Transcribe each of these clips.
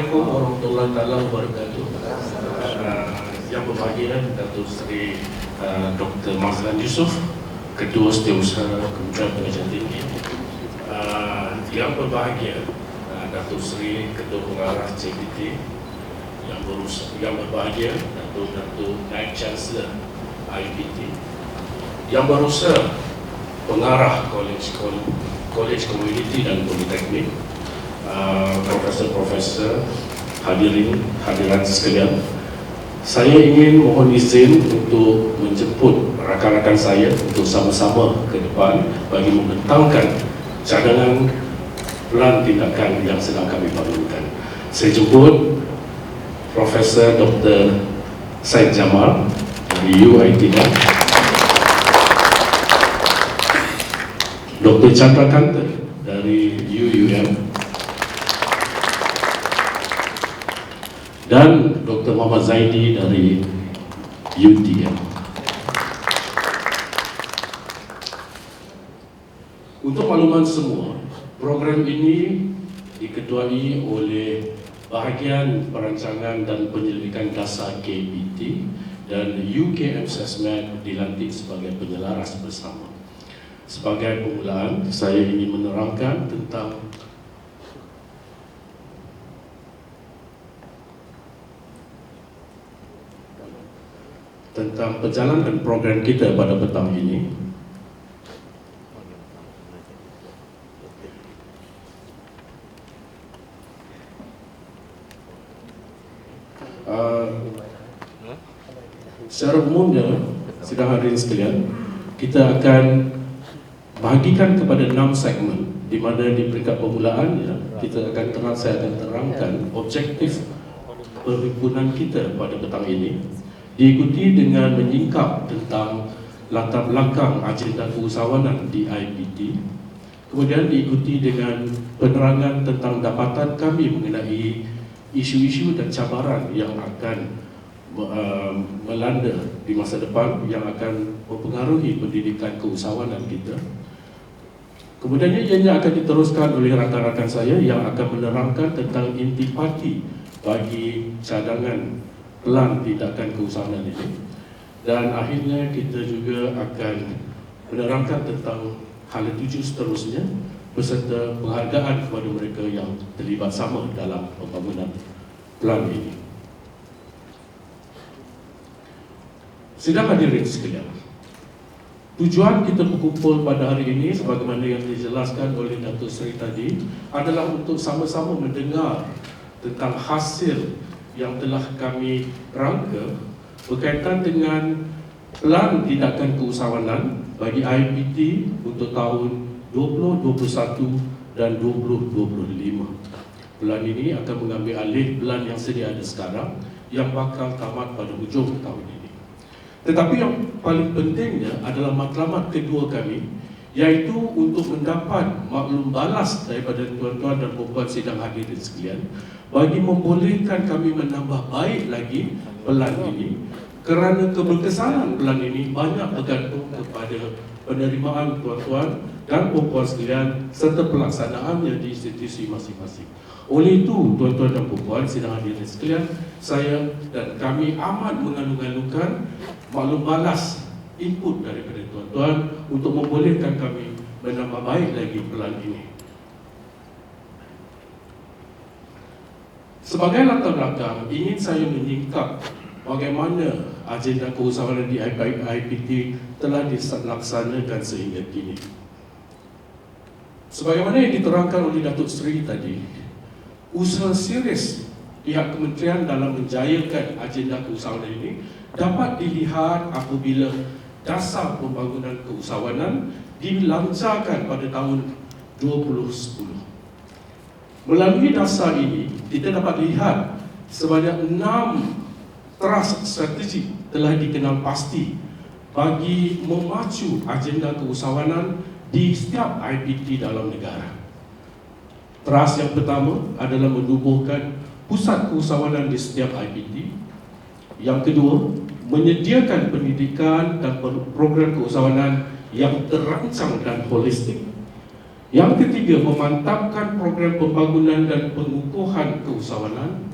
Assalamualaikum warahmatullahi wabarakatuh. Yang berbahagia Datuk Seri Dr. Mazlan Yusof, Ketua Setiausaha Kementerian Pendidikan Tinggi. Yang berbahagia Datuk Seri Ketua Pengarah CPT. Yang berbahagia Datuk Naib Chancellor IPT. Yang berusaha Pengarah Kolej Komuniti dan Politeknik. Profesor-profesor, hadirat sekalian, saya ingin mohon izin untuk menjemput rakan-rakan saya untuk sama-sama ke depan bagi membentangkan cadangan pelan tindakan yang sedang kami bangunkan. Saya jemput Profesor Dr. Syed Jamal dari UiTM, Dr. Chandra Kanta dari UUM, dan Dr. Muhammad Zaidi dari UTM. Untuk makluman semua, program ini diketuai oleh Bahagian Perancangan dan Penyelidikan Dasar KPT dan UKM Sesmed dilantik sebagai penyelaras bersama. Sebagai permulaan, saya ingin menerangkan tentang perjalanan program kita pada petang ini. Secara umumnya, sidang hadirin sekalian, kita akan bahagikan kepada 6 segmen, di mana di peringkat permulaannya saya akan terangkan objektif perhimpunan kita pada petang ini, diikuti dengan menyingkap tentang latar belakang agenda keusahawanan di IPT, kemudian diikuti dengan penerangan tentang dapatan kami mengenai isu-isu dan cabaran yang akan melanda di masa depan yang akan mempengaruhi pendidikan keusahawanan kita. Kemudian ianya akan diteruskan oleh rakan-rakan saya yang akan menerangkan tentang intipati bagi cadangan pelan tindakan keusahawanan ini, dan akhirnya kita juga akan menerangkan tentang hala tuju seterusnya beserta penghargaan kepada mereka yang terlibat sama dalam pembangunan pelan ini. Sidang hadirin sekalian, tujuan kita berkumpul pada hari ini sebagaimana yang dijelaskan oleh Datuk Seri tadi adalah untuk sama-sama mendengar tentang hasil yang telah kami rangka berkaitan dengan pelan tindakan keusahawanan bagi IPT untuk tahun 2021 dan 2025. Pelan ini akan mengambil alih pelan yang sedia ada sekarang yang bakal tamat pada hujung tahun ini. Tetapi yang paling pentingnya adalah matlamat kedua kami, iaitu untuk mendapat maklum balas daripada tuan-tuan dan puan-puan sidang hadirin sekalian bagi membolehkan kami menambah baik lagi pelan ini, kerana keberkesanan pelan ini banyak bergantung kepada penerimaan tuan-tuan dan puan-puan sekalian serta pelaksanaannya di institusi masing-masing. Oleh itu, tuan-tuan dan puan-puan sidang hadirin sekalian, saya dan kami amat mengalu-alukan maklum balas input daripada tuan-tuan untuk membolehkan kami menambah baik lagi pelan ini. Sebagai latar belakang, ingin saya menyingkap bagaimana agenda keusahawanan di IPT telah dilaksanakan sehingga kini. Sebagaimana yang diterangkan oleh Datuk Seri tadi, usaha serius pihak kementerian dalam menjayakan agenda keusahawanan ini dapat dilihat apabila dasar pembangunan keusahawanan dilancarkan pada tahun 2010. Melalui dasar ini, kita dapat lihat sebanyak 6 teras strategi telah dikenal pasti bagi memacu agenda keusahawanan di setiap IPT dalam negara. Teras yang pertama adalah menubuhkan pusat keusahawanan di setiap IPT. Yang kedua, menyediakan pendidikan dan program keusahawanan yang terancang dan holistik. Yang ketiga, memantapkan program pembangunan dan pengukuhan keusahawanan.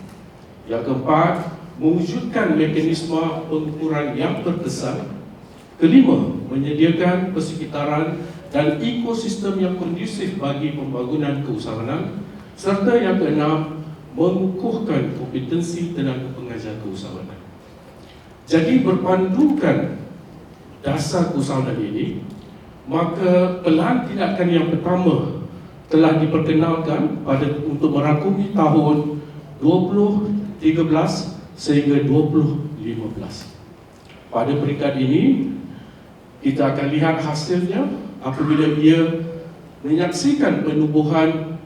Yang keempat, mewujudkan mekanisme pengukuran yang berkesan. Kelima, menyediakan persekitaran dan ekosistem yang kondusif bagi pembangunan keusahawanan. Serta yang keenam, mengukuhkan kompetensi tenaga pengajar keusahawanan. Jadi berpandukan dasar keusahawanan ini, maka pelan tindakan yang pertama telah diperkenalkan untuk merangkumi tahun 2013 sehingga 2015. Pada peringkat ini, kita akan lihat hasilnya apabila ia menyaksikan penubuhan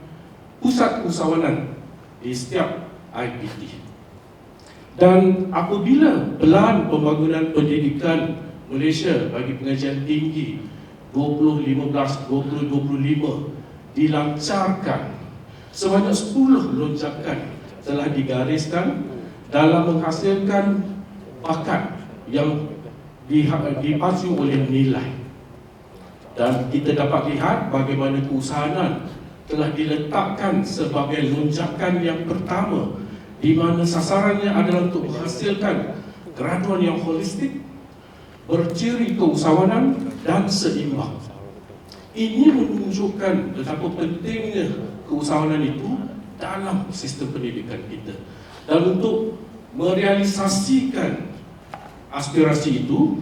pusat keusahawanan di setiap IPT. Dan apabila pelan pembangunan pendidikan Malaysia bagi pengajian tinggi 2015-2025 dilancarkan, sebanyak 10 lonjakan telah digariskan dalam menghasilkan bakat yang dipacu oleh nilai. Dan kita dapat lihat bagaimana keusahawanan telah diletakkan sebagai lonjakan yang pertama, di mana sasarannya adalah untuk menghasilkan graduan yang holistik, berciri keusahawanan dan seimbang. Ini menunjukkan betapa pentingnya keusahawanan itu dalam sistem pendidikan kita. Dan untuk merealisasikan aspirasi itu,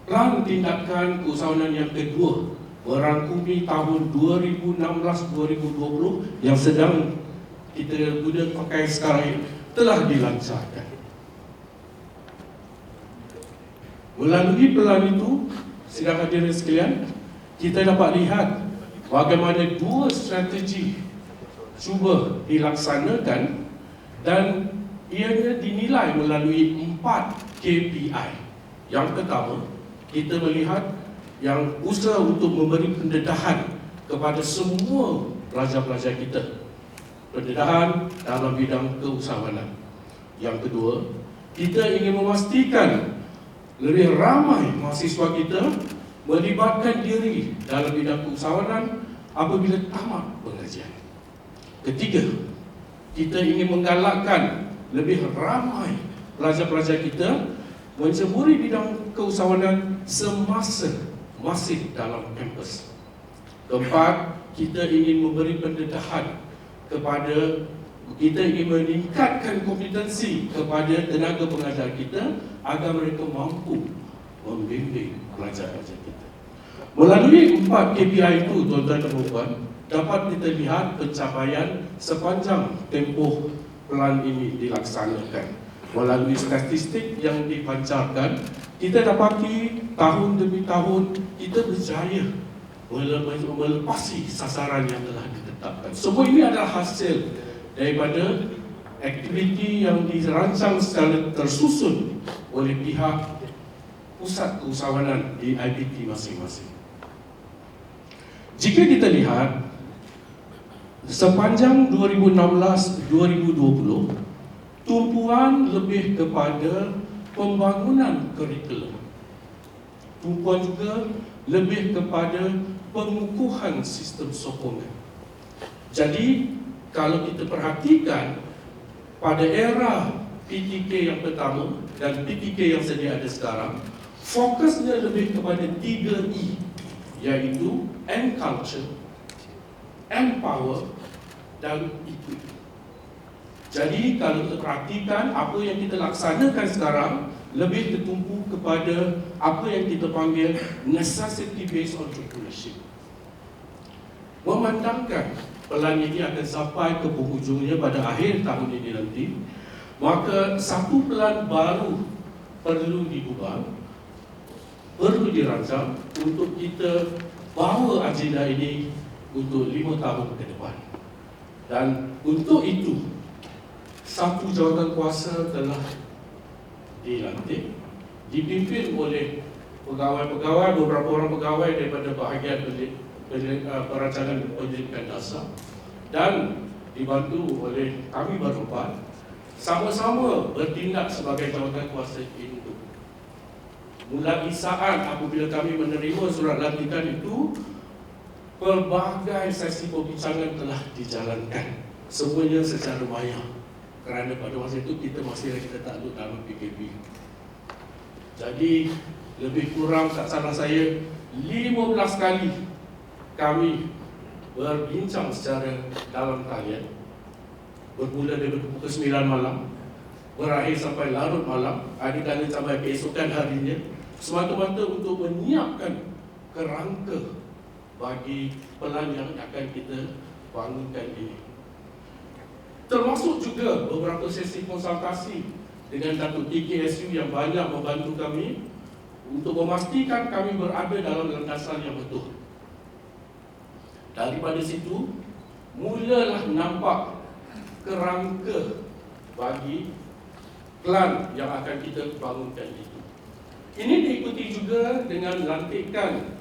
plan tindakan keusahawanan yang kedua merangkumi tahun 2016-2020 yang sedang kita guna pakai sekarang ini telah dilancarkan. Melalui pelan itu, sidang hadirin sekalian, kita dapat lihat bagaimana dua strategi cuba dilaksanakan dan ianya dinilai melalui 4 KPI. Yang pertama, kita melihat yang usaha untuk memberi pendedahan kepada semua pelajar-pelajar kita, pendedahan dalam bidang keusahawanan. Yang kedua, kita ingin memastikan lebih ramai mahasiswa kita melibatkan diri dalam bidang keusahawanan apabila tamat pengajian. Ketiga, kita ingin menggalakkan lebih ramai pelajar-pelajar kita menceburi bidang keusahawanan semasa masih dalam kampus. Keempat, kita ingin memberi pendedahan kita ingin meningkatkan kompetensi kepada tenaga pengajar kita agar mereka mampu membimbing pelajar-pelajar kita. Melalui 4 KPI itu, tuan-tuan dan puan, dapat kita lihat pencapaian sepanjang tempoh pelan ini dilaksanakan. Melalui statistik yang dipancarkan, kita dapati tahun demi tahun kita berjaya melepasi sasaran yang telah ditetapkan. Semua ini adalah hasil daripada aktiviti yang dirancang secara tersusun oleh pihak pusat keusahawanan di IPT masing-masing. Jika kita lihat sepanjang 2016-2020, tumpuan lebih kepada pembangunan kurikulum. Tumpuan juga lebih kepada pengukuhan sistem sokongan. Jadi, kalau kita perhatikan pada era PTK yang pertama dan PTK yang sedia ada sekarang, fokusnya lebih kepada 3E, iaitu Culture, Power dan Equip. Jadi kalau kita perhatikan apa yang kita laksanakan sekarang lebih tertumpu kepada apa yang kita panggil necessity based entrepreneurship. Memandangkan pelan ini akan sampai ke penghujungnya pada akhir tahun ini nanti, maka satu pelan baru perlu diubah, perlu dirancang untuk kita bawa agenda ini untuk 5 tahun ke depan. Dan untuk itu, satu jawatan kuasa telah dilantik, dipimpin oleh pegawai-pegawai, beberapa orang pegawai daripada bahagian perancangan pendidikan dasar, dan dibantu oleh kami berempat, sama-sama bertindak sebagai jawatan kuasa induk. Mulai saat apabila kami menerima surat lantikan itu, pelbagai sesi perbincangan telah dijalankan, semuanya secara maya, kerana pada masa itu kita masih lagi takluk dalam PKP. Jadi lebih kurang, tak salah saya, 15 kali kami berbincang secara dalam talian, bermula dari pukul 9 malam, berakhir sampai larut malam, ada kali sampai keesokan harinya, semata-mata untuk menyiapkan kerangka bagi pelan yang akan kita bangunkan ini. Termasuk juga beberapa sesi konsultasi dengan Datuk TKSU yang banyak membantu kami untuk memastikan kami berada dalam landasan yang betul. Daripada situ, mulalah nampak kerangka bagi plan yang akan kita bangunkan itu. Ini diikuti juga dengan lantikan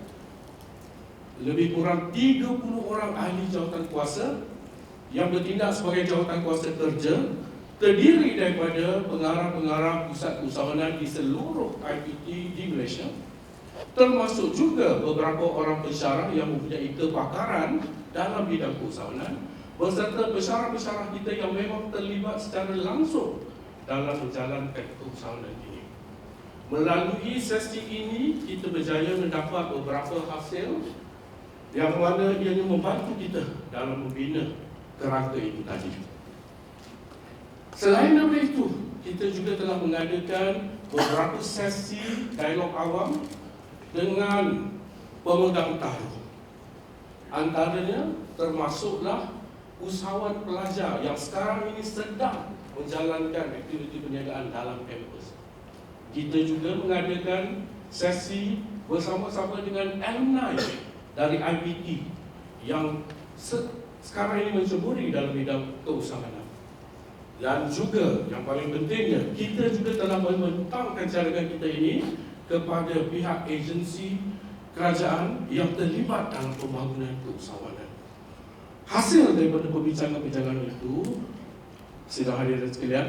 lebih kurang 30 orang ahli jawatan kuasa yang bertindak sebagai jawatan kuasa kerja, terdiri daripada pengarah-pengarah pusat usahawanan di seluruh IPT di Malaysia, termasuk juga beberapa orang pensyarah yang mempunyai kepakaran dalam bidang keusahawanan, beserta pensyarah-pensyarah kita yang memang terlibat secara langsung dalam menjalankan keusahawanan ini. Melalui sesi ini, kita berjaya mendapat beberapa hasil yang mana ianya membantu kita dalam membina kerangka itu tadi. Selain daripada itu, kita juga telah mengadakan beberapa sesi dialog awam dengan pemegang taruh. Antaranya termasuklah usahawan pelajar yang sekarang ini sedang menjalankan aktiviti perniagaan dalam kampus. Kita juga mengadakan sesi bersama-sama dengan alumni dari IPT yang sekarang ini menceburi dalam bidang keusahawanan. Dan juga yang paling pentingnya, kita juga telah membentangkan cadangan kita ini kepada pihak agensi kerajaan yang terlibat dalam pembangunan keusahawanan. Hasil daripada perbincangan-perbincangan itu, sidang hadirin sekalian,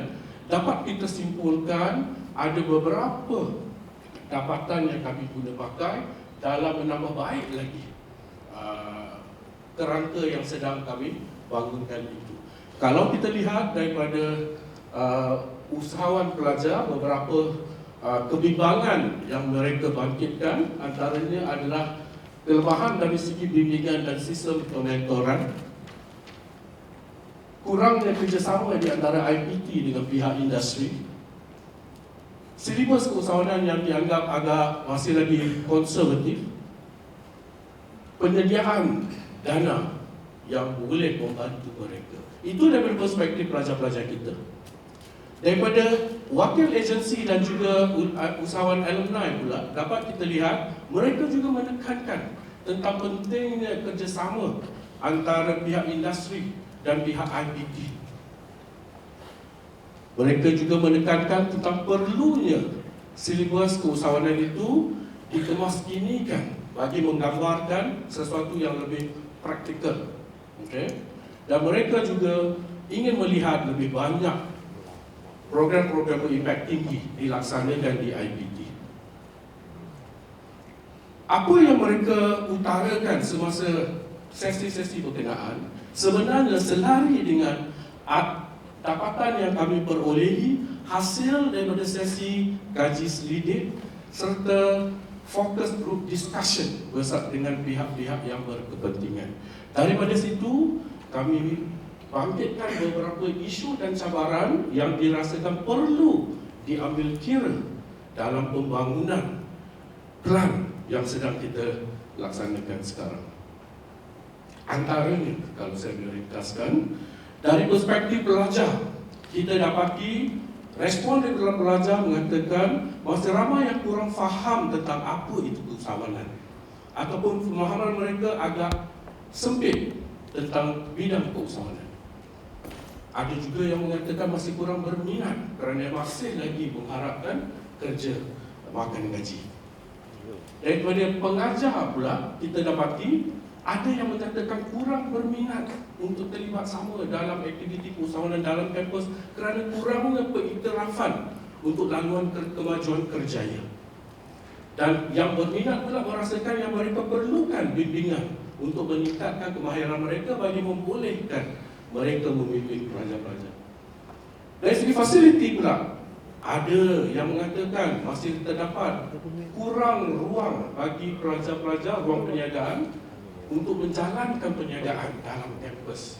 dapat kita simpulkan ada beberapa dapatan yang kami guna pakai dalam menambah baik lagi kerangka yang sedang kami bangunkan itu. Kalau kita lihat daripada usahawan pelajar, beberapa kebimbangan yang mereka bangkitkan antaranya adalah kelemahan dari segi bimbingan dan sistem pementoran, kurangnya kerjasama di antara IPT dengan pihak industri, silibus keusahawanan yang dianggap agak masih lagi konservatif, penyediaan dana yang boleh membantu mereka. Itu daripada perspektif pelajar-pelajar kita. Daripada wakil agensi dan juga usahawan alumni pula, dapat kita lihat mereka juga menekankan tentang pentingnya kerjasama antara pihak industri dan pihak IPT. Mereka juga menekankan tentang perlunya silibus keusahawanan itu dikemaskinikan bagi menggambarkan sesuatu yang lebih praktikal. Okay? Dan mereka juga ingin melihat lebih banyak program-program berimpak tinggi dilaksanakan di IPT. Apa yang mereka utarakan semasa sesi-sesi berkenaan sebenarnya selari dengan dapatan yang kami perolehi hasil daripada sesi kaji selidik serta focus group discussion bersama dengan pihak-pihak yang berkepentingan. Daripada situ, kami bangkitkan beberapa isu dan cabaran yang dirasakan perlu diambil kira dalam pembangunan plan yang sedang kita laksanakan sekarang. Antaranya, kalau saya meringkaskan, dari perspektif pelajar, kita dapati respon dari pelajar mengatakan masih ramai yang kurang faham tentang apa itu keusahawanan, ataupun pemahaman mereka agak sempit tentang bidang keusahawanan. Ada juga yang mengatakan masih kurang berminat kerana masih lagi mengharapkan kerja makan gaji. Daripada pengajar pula, kita dapati ada yang mengatakan kurang berminat untuk terlibat sama dalam aktiviti keusahawanan dalam kampus kerana kurangnya pengiktirafan untuk laluan kemajuan kerjaya. Dan yang berminat pula merasakan yang mereka perlukan bimbingan untuk meningkatkan kemahiran mereka bagi membolehkan mereka memimpin pelajar-pelajar. Dari segi fasiliti pula, ada yang mengatakan masih terdapat kurang ruang bagi pelajar-pelajar, ruang perniagaan untuk menjalankan perniagaan dalam kampus.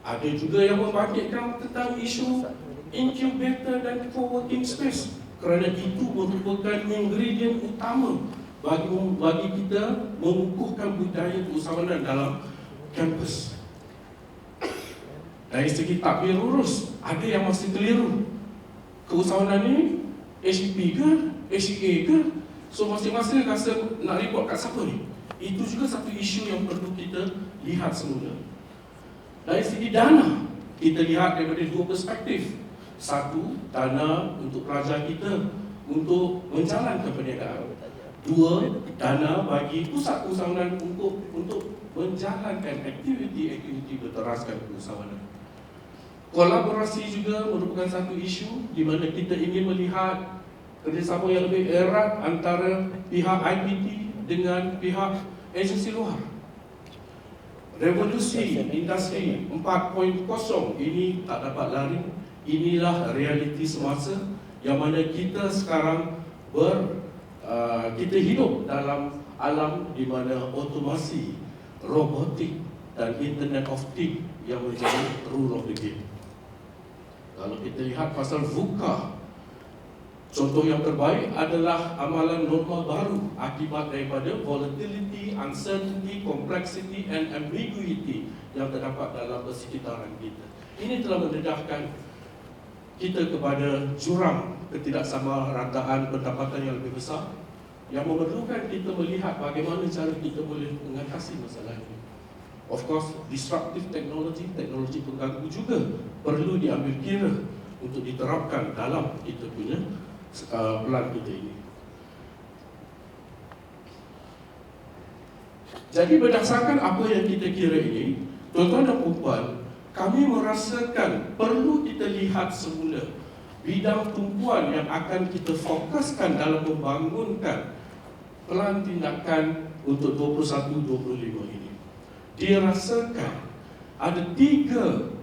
Ada juga yang membangkitkan tentang isu incubator dan co-working space, kerana itu merupakan ingredient utama bagi kita mengukuhkan budaya keusahawanan dalam kampus. Dari segi takbir lurus, ada yang masih keliru. Keusahawanan ni HEP ke, HEA ke? So masing-masing rasa nak report kat siapa ni? Itu juga satu isu yang perlu kita lihat semula. Dari segi dana, kita lihat daripada dua perspektif. Satu, dana untuk pelajar kita untuk menjalankan perniagaan. Dua, dana bagi pusat keusahawanan untuk menjalankan aktiviti-aktiviti berteraskan keusahawanan. Kolaborasi juga merupakan satu isu di mana kita ingin melihat kerjasama yang lebih erat antara pihak IPT dengan pihak agensi luar. Revolusi industri 4.0 ini tak dapat lari. Inilah realiti semasa yang mana kita sekarang kita hidup dalam alam di mana otomasi, robotik dan Internet of Things yang menjadi rule of the game. Kalau kita lihat pasal VUCA, contoh yang terbaik adalah amalan norma baru akibat daripada volatility, uncertainty, complexity and ambiguity yang terdapat dalam persekitaran kita. Ini telah mendedahkan kita kepada jurang ketidaksamarataan pendapatan yang lebih besar, yang memerlukan kita melihat bagaimana cara kita boleh mengatasi masalah ini. Of course, disruptive technology, teknologi pengganggu juga perlu diambil kira untuk diterapkan dalam kita punya pelan kita ini. Jadi berdasarkan apa yang kita kira ini, tuan-tuan dan puan, kami merasakan perlu kita lihat semula bidang tumpuan yang akan kita fokuskan dalam membangunkan pelan tindakan untuk 21-25 ini. Dirasakan ada 3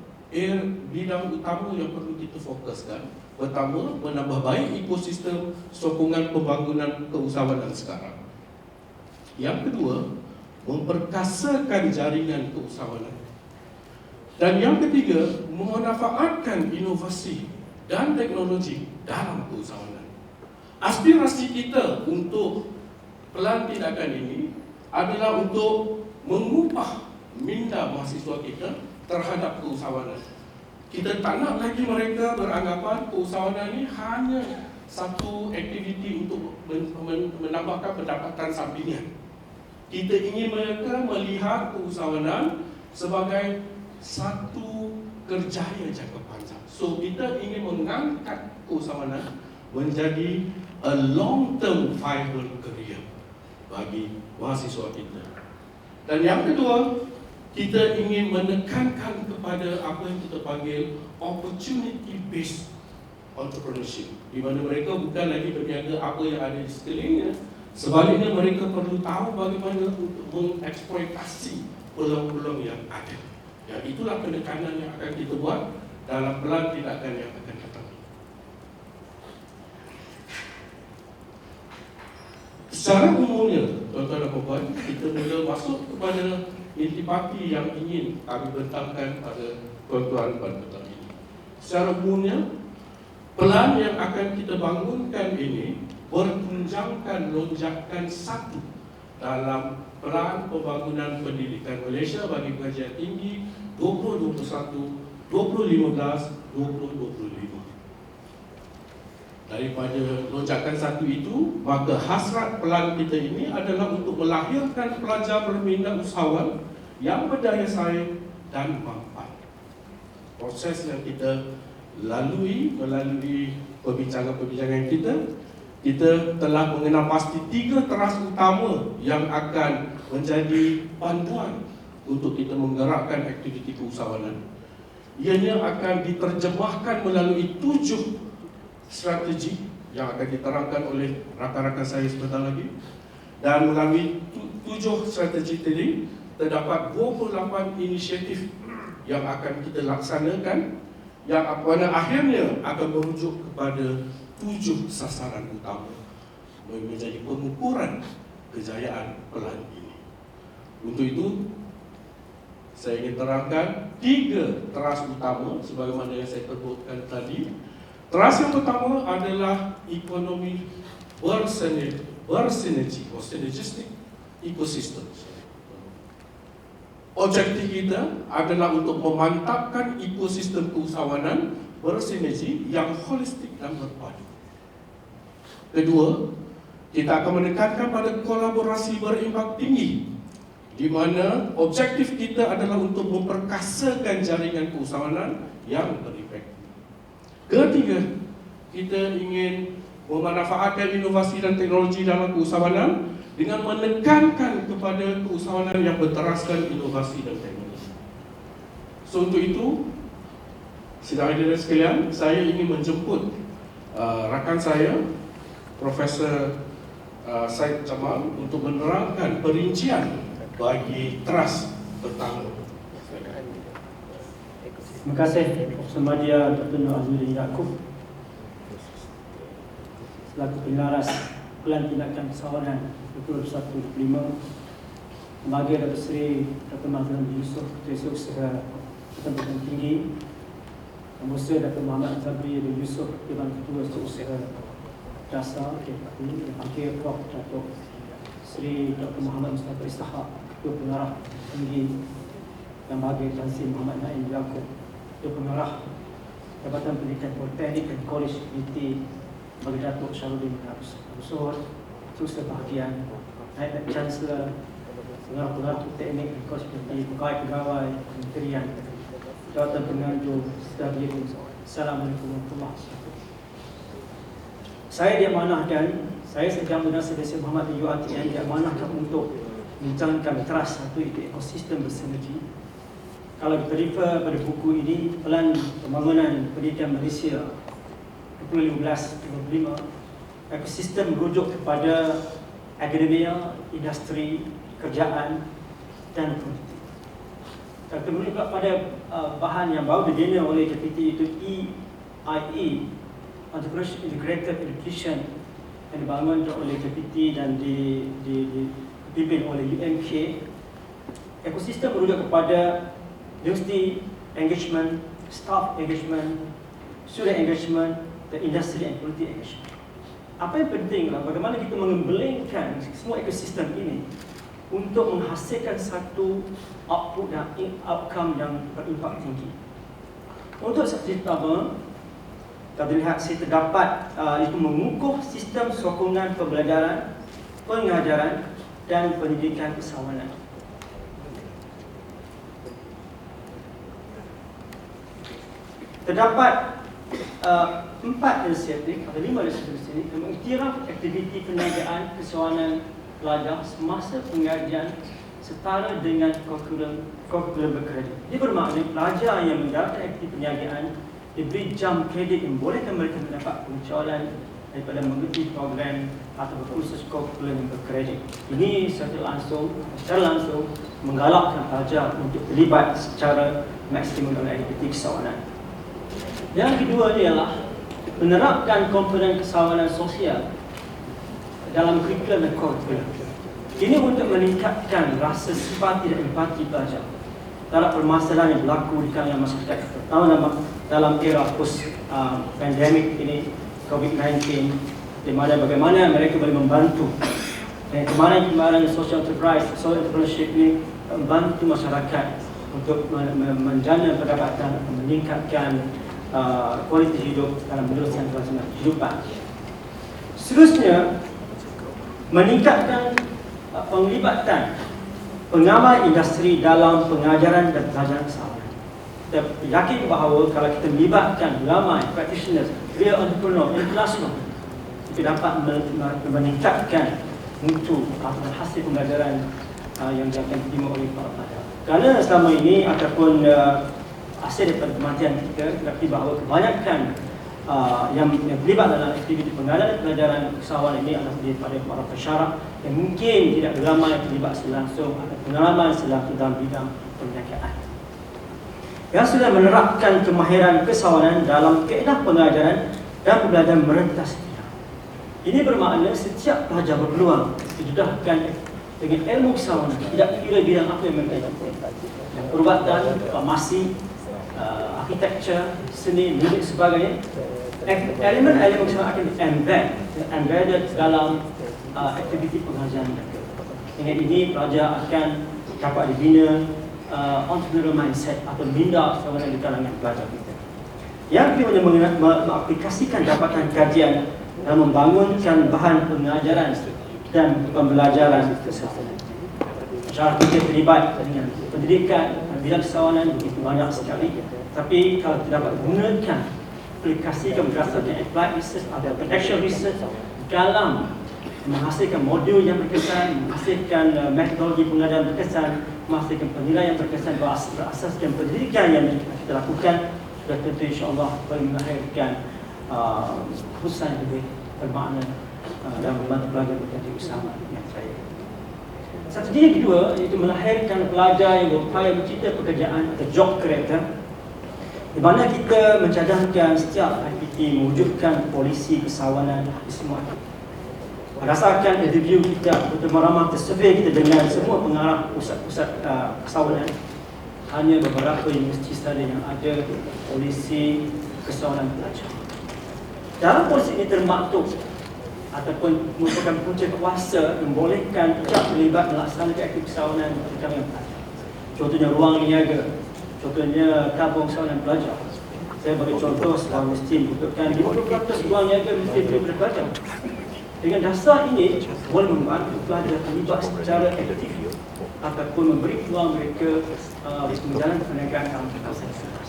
bidang utama yang perlu kita fokuskan. Pertama, menambah baik ekosistem sokongan pembangunan keusahawanan sekarang. Yang kedua, memperkasakan jaringan keusahawanan. Dan yang ketiga, memanfaatkan inovasi dan teknologi dalam keusahawanan. Aspirasi kita untuk pelan tindakan ini adalah untuk mengubah minda mahasiswa kita terhadap keusahawanan. Kita tak nak lagi mereka beranggapan keusahawanan ini hanya satu aktiviti untuk menambahkan pendapatan sampingan. Kita ingin mereka melihat keusahawanan sebagai satu kerjaya jangka panjang. So kita ingin mengangkat keusahawanan menjadi a long term viable career bagi mahasiswa kita. Dan yang kedua, kita ingin menekankan kepada apa yang kita panggil opportunity based entrepreneurship, di mana mereka bukan lagi berniaga apa yang ada di sekelilingnya. Sebaliknya mereka perlu tahu bagaimana untuk mengeksploitasi peluang-peluang yang ada. Ya, itulah penekanan yang akan kita buat dalam pelan tindakan yang akan datang. Secara umumnya, tuan-tuan dan puan, kita mula masuk kepada intipati yang ingin kami bentangkan pada tuan-tuan pada petang ini. Secara umumnya, pelan yang akan kita bangunkan ini bertunjangkan lonjakan satu dalam pelan pembangunan pendidikan Malaysia bagi pengajian tinggi 2021, 2015, 2025. Daripada lonjakan satu itu, maka hasrat pelan kita ini adalah untuk melahirkan pelajar berminat usahawan yang berdaya saing dan mampan. Proses yang kita lalui melalui perbincangan-perbincangan kita telah mengenal pasti 3 teras utama yang akan menjadi panduan untuk kita menggerakkan aktiviti keusahawanan. Ianya akan diterjemahkan melalui 7 strategi yang akan diterangkan oleh rakan-rakan saya sebentar lagi. Dan melalui 7 strategi tadi, terdapat 28 inisiatif yang akan kita laksanakan, yang pada akhirnya akan merujuk kepada 7 sasaran utama menjadi pengukuran kejayaan pelan ini. Untuk itu, saya ingin terangkan 3 teras utama sebagaimana yang saya sebutkan tadi. Teras yang pertama adalah ekonomi bersinergi atau synergistic ecosystem. Objektif kita adalah untuk memantapkan ekosistem keusahawanan bersinergi yang holistik dan berpadu. Kedua, kita akan menekankan pada kolaborasi berimbang tinggi, di mana objektif kita adalah untuk memperkasakan jaringan keusahawanan yang berefektif. Ketiga, kita ingin memanfaatkan inovasi dan teknologi dalam keusahawanan dengan menekankan kepada keusahawanan yang berteraskan inovasi dan teknologi. So, untuk itu, sidang hadirin sekalian, saya ingin menjemput rakan saya, Profesor Syed Jamal, untuk menerangkan perincian bagi teras pertama. Terima kasih Profesor Madya Dr. Nur Azmuddin Yaakob selaku pengaras Pelan Tindakan Keusahawanan 2125, Pembahagia Dr. Seri Dr. Mazlan Yusof, Ketua Usaha Pertempuran Tinggi, Pembusa Dr. Muhammad Zabri bin Yusof, Ketua Usaha Dasar KPI, dan Akhir Prof. Datuk Seri Dr. Muhammad Mustafa Ishaq, Ketua Pengarah Tinggi, yang Bahagia Tan Sri Muhammad Naim Yaakob, Ketua Pengarah Jabatan Pendidikan Politeknik dan College Unity, bagi Datuk Syarudin Abu Sohor, Ketua Bahagian, Naib Chancellor, Pengarah-pengarah Teknik dan College Unity, pegawai-pegawai Kementerian, Jawatan Penganjur, Sekalian. Assalamualaikum warahmatullahi wabarakatuh. Saya diamanahkan, saya sedang bernasib Dr. Muhammad UiTM diamanahkan untuk bincangkan teras satu itu ekosistem bersinergi. Kalau kita refer pada buku ini, Pelan Pembangunan Pendidikan Malaysia 2015-2025, ekosistem merujuk kepada akademia, industri, kerjaan dan politik. Kalau kita merujuk pada bahan yang baru dibina oleh JPT itu EIE, Entrepreneurship Integrated Education, yang dibangun oleh JPT dan dipimpin oleh UMK. Ekosistem merujuk kepada university engagement, staff engagement, student engagement, dan industry and policy engagement. Apa yang penting adalah bagaimana kita mengembelengkan semua ekosistem ini untuk menghasilkan satu output dan outcome yang berimpak tinggi. Untuk strategi pertama, kita lihat saya terdapat itu mengukuh sistem sokongan pembelajaran, pengajaran dan pendidikan keusahawanan. Terdapat 4 inisiatif atau 5 inisiatif di sini yang mengiktiraf aktiviti perniagaan keusahawanan pelajar semasa pengajian setara dengan kurikulum berkredit. Ini bermakna pelajar yang menjalankan aktiviti perniagaan diberi jam kredit yang bolehkan mereka mendapat pengecualian daripada mengikuti program atau kursus kurikulum yang berkredit. Ini secara langsung menggalakkan pelajar untuk terlibat secara maksimum dalam aktiviti keusahawanan. Yang kedua ialah menerapkan komponen keusahawanan sosial dalam kurikulum dan kurikulum. Ini untuk meningkatkan rasa simpati dan empati pelajar terhadap permasalahan yang berlaku di kalangan masyarakat, terutama dalam era post-pandemik ini, COVID-19, di mana bagaimana mereka boleh membantu. Dan kemarin social enterprise, social entrepreneurship ini membantu masyarakat untuk menjana pendapatan, meningkatkan kualiti hidup dalam meneruskan kelangsungan kehidupan. Seterusnya, meningkatkan penglibatan pengamal industri dalam pengajaran dan pelajaran keusahawanan. Kita yakin bahawa kalau kita melibatkan ramai practitioners, real entrepreneur international, kita dapat meningkatkan mutu atau hasil pembelajaran yang akan diterima oleh para pelajar. Kerana selama ini ataupun hasil daripada kematian kita, tetapi bahawa kebanyakan yang terlibat dalam aktiviti pelajaran usahawan ini adalah daripada para pesyarak yang mungkin tidak ramai terlibat langsung atau pengalaman selaku dalam bidang perniagaan. Yang sudah menerapkan kemahiran kesawanan dalam kaedah pengajaran dan pembelajaran merentas bidang. Ini bermakna setiap pelajar berpeluang didedahkan dengan ilmu kesawanan, tidak kira bidang apa yang mereka ikuti. Perubatan, farmasi, architecture, seni, muzik sebagainya. Elemen-elemen kesawanan akan embedded dalam aktiviti pengajaran mereka. Dengan ini pelajar akan dapat dibina entrepreneurial mindset atau minda kesawanan di kalangan pelajar kita. Yang kedua, mengaplikasikan dapatan kajian dan membangunkan bahan pengajaran dan pembelajaran kesawanan. Masyarakat kita terlibat dengan pendidikan bidang kesawanan begitu banyak sekali, tapi kalau tidak dapat gunakan aplikasikan berdasarkan applied research atau contextual research dalam menghasilkan modul yang berkesan, menghasilkan metodologi pengajaran berkesan, menghasilkan penilaian yang berkesan berasaskan pendidikan yang kita lakukan, sudah tentu insyaAllah boleh melahirkan keputusan yang lebih bermakna dan membantu pelajar menjadi usahawan yang saya. Satu jenis kedua iaitu melahirkan pelajar yang berupaya mencipta pekerjaan atau job creator, di mana kita mencadangkan setiap aktiviti mewujudkan polisi kesawanan di semua aktiviti. Berdasarkan review kita, ramah survey kita dengan semua pengarah pusat-pusat kesawanan, hanya beberapa universiti sahaja yang ada polisi kesawanan pelajar. Dalam polisi ini termaktub ataupun merupakan punca kuasa membolehkan pihak terlibat melaksanakan aktiviti kesawanan di kalangan pelajar. Contohnya ruang niaga, contohnya tabung kesawanan pelajar. Saya bagi contoh sebuah mesti membutuhkan 50% ruang niaga mesti diberi pelajar. Dengan dasar ini boleh membantu pelajar terlibat secara aktif ataupun memberi peluang mereka menjalankan perniagaan dalam kawasan sekitar.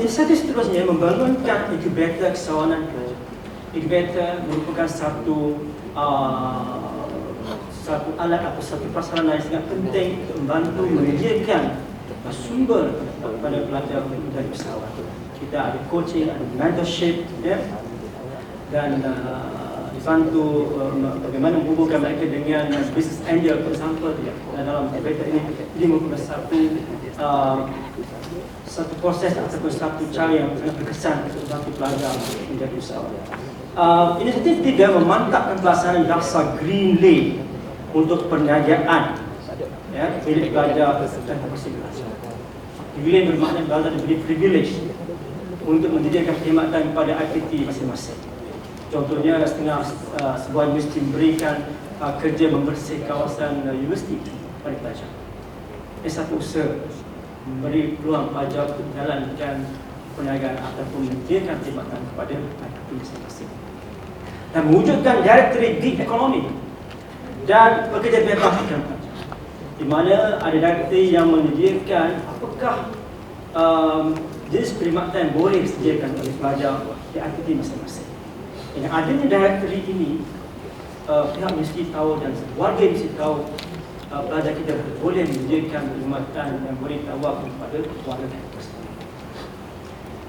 Inisiatif seterusnya membangunkan inkubator kesawanan pelajar. Inkubator merupakan satu alat atau satu prasarana yang sangat penting untuk membantu menyediakan sumber kepada pelajar untuk menjadi usahawan. Kita ada coaching, ada mentorship, ya, dan dibantu bagaimana menghubungkan mereka dengan business angel, for example, dalam inkubator ini merupakan satu proses ataupun satu cara yang sangat berkesan untuk membantu pelajar menjadi usahawan. Inisiatif tiga memantapkan pelaksanaan dasar Green Lane untuk perniagaan, ya, milik pelajar dan profesi pelajar. Green Lane bermakna pelajar diberi privilege untuk menyediakan perkhidmatan kepada aktiviti masing-masing. Contohnya sebuah universiti memberikan kerja membersih kawasan universiti kepada pelajar. Ini satu usaha memberi peluang pelajar untuk menjalankan perniagaan ataupun menyediakan perkhidmatan kepada aktiviti masing-masing. Dan mewujudkan Directorate Gig Ekonomi dan pekerja bebas di mana ada director yang menyediakan apakah jenis perkhidmatan boleh disediakan oleh pelajar di aktiviti masing-masing. Dengan adanya directory ini, pihak universiti tahu dan warga universiti tahu pelajar kita boleh menyediakan perkhidmatan yang boleh ditawar kepada warga kampus.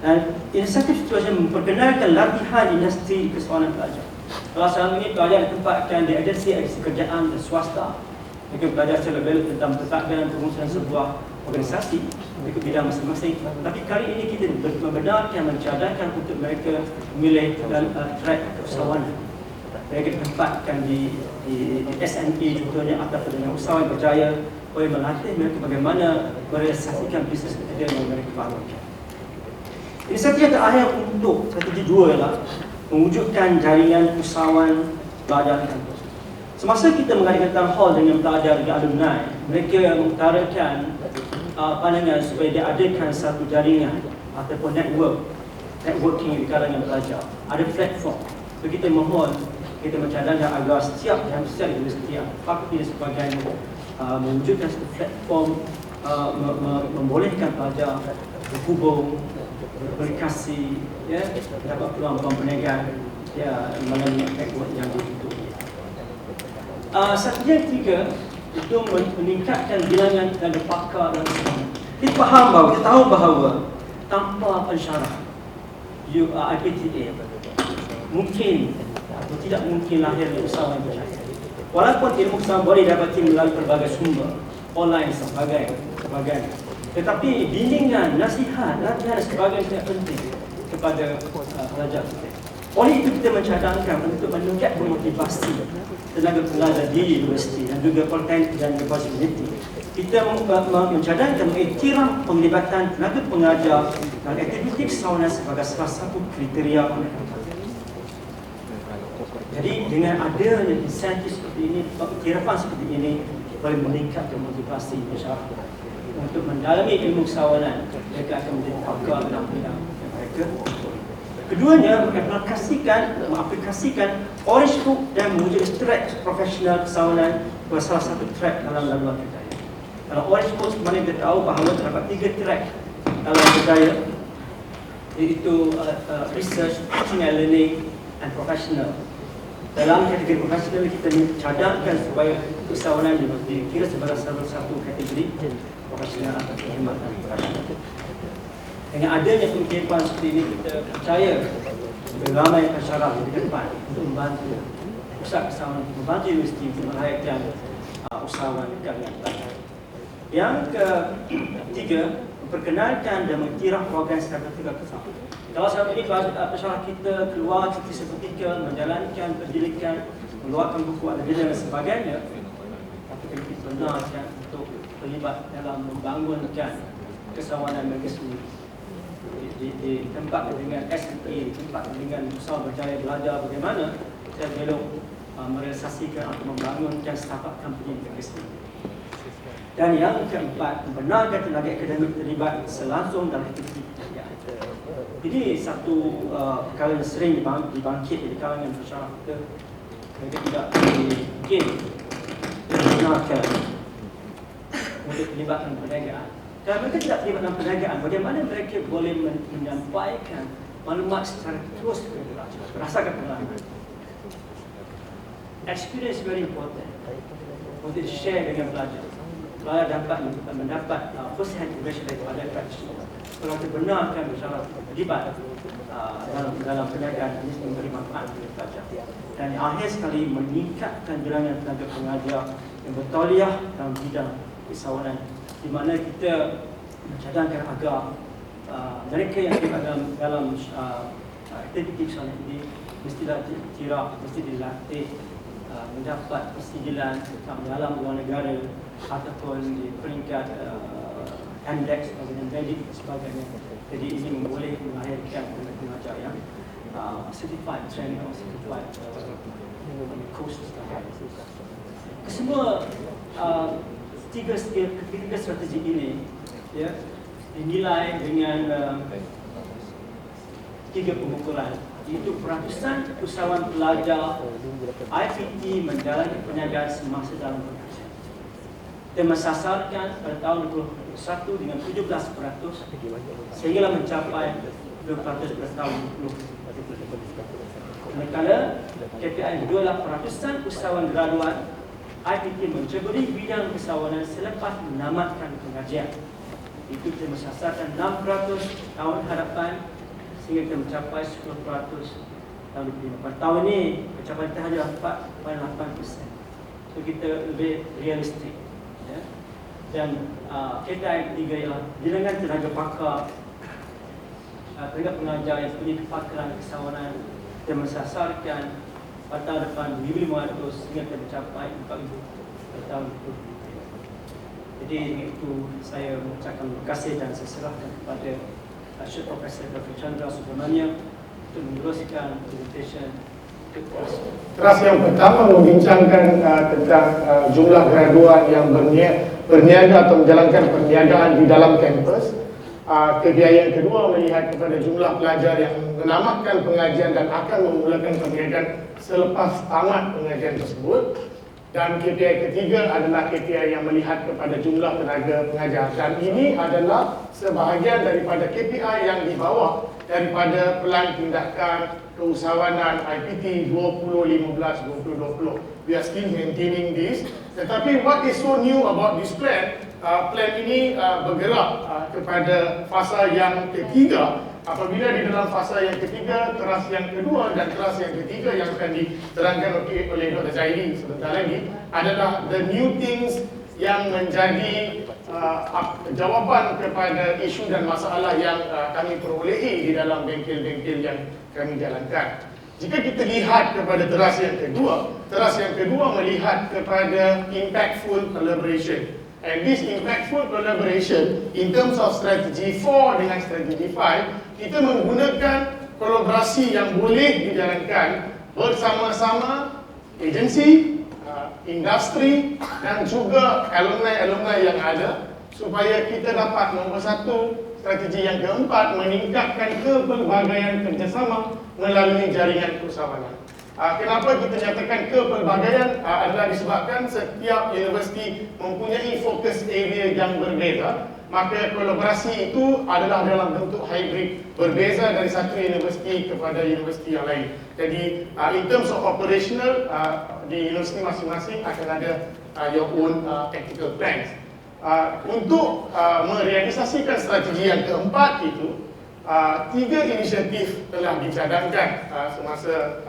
Dan inisiatif seterusnya memperkenalkan latihan industri kesawanan pelajar. Kalau selama ini pelajar ditempatkan di agensi kerjaan dan swasta, mereka belajar secara lebih tentang pentadbiran dan pengurusan sebuah organisasi mereka bidang masing-masing. Tapi kali ini kita membenarkan mencadangkan untuk mereka memilih track keusahawanan. Mereka ditempatkan di SNE contohnya ataupun dengan usahawan berjaya, boleh melatih mereka bagaimana merealisasikan bisnes yang mereka bangunkan. Inisiatif yang terakhir untuk strategi 2 ialah mewujudkan jaringan usahawan pelajar di kampus. Semasa kita mengadakan town hall dengan pelajar dan alumni, mereka mengutarakan pandangan supaya diadakan satu jaringan ataupun networking di kalangan pelajar. Ada platform. So, kita mohon, kita mencadangkan agar setiap universiti, fakulti dan sebagainya mewujudkan satu platform membolehkan pelajar berhubung, berkomunikasi, ya, dapat peluang-peluang perniagaan, ya, melalui network yang begitu. Satu yang ketiga itu meningkatkan bilangan tenaga pakar dan sebagainya. Kita tahu bahawa tanpa pensyarah IPTA mungkin atau tidak mungkin lahirnya usahawan berjaya. Walaupun ilmu usaha boleh dapati melalui pelbagai sumber online sebagainya, tetapi bimbingan, nasihat, latihan dan sebagainya tidak penting kepada pelajar kita. Oleh itu kita mencadangkan untuk meningkatkan motivasi tenaga pelajar di universiti dan juga politeknik dan universiti. Kita mencadangkan mengiktiraf penglibatan tenaga pengajar dan aktiviti kesawanan sebagai salah satu kriteria pendidikan. Jadi dengan adanya insentif seperti ini, pengiktirafan seperti ini boleh meningkatkan motivasi masyarakat untuk mendalami ilmu kesawanan. Mereka akan menjadi pakar dalam bidang mereka. Keduanya, mengaplikasikan Orange Book dan mewujudkan track profesional kesawanan sebagai salah satu track dalam laluan budaya. Kalau Orange Book sebenarnya kita tahu bahawa terdapat 3 track dalam budaya, iaitu research, teaching and learning, and professional. Dalam kategori profesional kita cadangkan supaya kesawanan dikira sebagai salah satu kategori profesional atau perkhidmatan profesional. Dengan adanya pengiktirafan seperti ini, kita percaya ramai masyarakat di depan untuk membantu pusat kesawanan, membantu universiti untuk melayakan usahawan karya pelajar. Yang ketiga, memperkenalkan dan mengiktiraf program statistika kesawanan. Kalau selama ini masyarakat kita keluar cuti seketika, menjalankan pendidikan, mengeluarkan buku dan sebagainya, tapi kita benarkan untuk terlibat dalam membangunkan kesawanan mereka sendiri. Di tempat dengan SME, di tempat dengan usaha berjaya belajar bagaimana kita belok merealisasikan atau membangunkan startup company mereka sendiri. Dan yang keempat, membenarkan tenaga akademik terlibat selangsung dalam aktiviti kerjaan. Ini satu perkara yang sering dibangkit di kalangan masyarakat kita. Mereka tidak mungkin membenarkan untuk terlibat dalam perniagaan. Kalau mereka tidak terlibat dalam perniagaan, bagaimana mereka boleh menyampaikan maklumat secara terus kepada pelajar, berdasarkan pengalaman. Experience very important untuk share dengan pelajar. Pelajar dapat mendapat first hand information daripada practitioner. Kalau kita benarkan masyarakat terlibat dalam perniagaan, ini memberi manfaat kepada pelajar. Dan yang akhir sekali, meningkatkan bilangan tenaga pengajar yang bertauliah dalam bidang kesawanan, di mana kita mencadangkan agar mereka yang terlibat dalam aktiviti kesawanan ini mestilah diiktiraf, mesti dilatih, mendapat persijilan dalam luar negara ataupun di peringkat index dan medik sebagainya. Jadi ini boleh melahirkan pengajar yang certified training atau certified course. Kesemua ketiga strategi ini ya, dinilai dengan 3 pengukuran, iaitu peratusan usahawan pelajar IPT menjalani perniagaan semasa dalam perniagaan. Kita mensasarkan pada tahun 2021 dengan 17% sehinggalah mencapai 2% pada tahun 2020. Manakala KPI yang kedua adalah peratusan usahawan graduan IPT menceburi bidang kesawanan selepas menamatkan pengajian. Itu kita mensasarkan 6% tahun hadapan sehingga kita mencapai 10% tahun 2025. Pada tahun ini pencapaian kita hanya 4.8%. So kita lebih realistik. Ya. Dan KPI ketiga ialah bilangan tenaga pakar, tenaga pengajar yang punya kepakaran kesawanan. Kita mensasarkan pada tahun depan 2.500 hingga kita mencapai 4.000 pada tahun 2020. Jadi dengan itu saya mengucapkan terima kasih dan saya serahkan kepada Syed Profesor Dr. Chandra Subramanian untuk meneruskan presentation. Kelas yang pertama membincangkan tentang jumlah graduan yang berniaga atau menjalankan perniagaan di dalam kampus. KPI yang kedua melihat kepada jumlah pelajar yang menamatkan pengajian dan akan memulakan perniagaan selepas tamat pengajian tersebut. Dan KPI ketiga adalah KPI yang melihat kepada jumlah tenaga pengajar. Dan ini adalah sebahagian daripada KPI yang dibawa daripada Pelan Tindakan Keusahawanan IPT 2015-2020. We are still maintaining this. Tetapi what is so new about this plan? Plan ini bergerak kepada fasa yang ketiga, apabila di dalam fasa yang ketiga, teras yang kedua dan teras yang ketiga yang akan diterangkan oleh Dr. Zaidi sebentar lagi adalah the new things yang menjadi jawapan kepada isu dan masalah yang kami perolehi di dalam bengkel-bengkel yang kami jalankan. Jika kita lihat kepada teras yang kedua melihat kepada impactful collaboration. And this impactful collaboration in terms of strategy 4 dengan strategy 5, kita menggunakan kolaborasi yang boleh dijalankan bersama-sama agensi, industri dan juga alumni-alumni yang ada supaya kita dapat nombor satu, strategi yang keempat, meningkatkan kepelbagaian kerjasama melalui jaringan persawanan. Kenapa kita nyatakan kepelbagaian adalah disebabkan setiap universiti mempunyai fokus area yang berbeza, maka kolaborasi itu adalah dalam bentuk hybrid, berbeza dari satu universiti kepada universiti yang lain. Jadi in terms of operational, di universiti masing-masing akan ada your own tactical plans. Untuk merealisasikan strategi yang keempat itu, 3 inisiatif telah dicadangkan semasa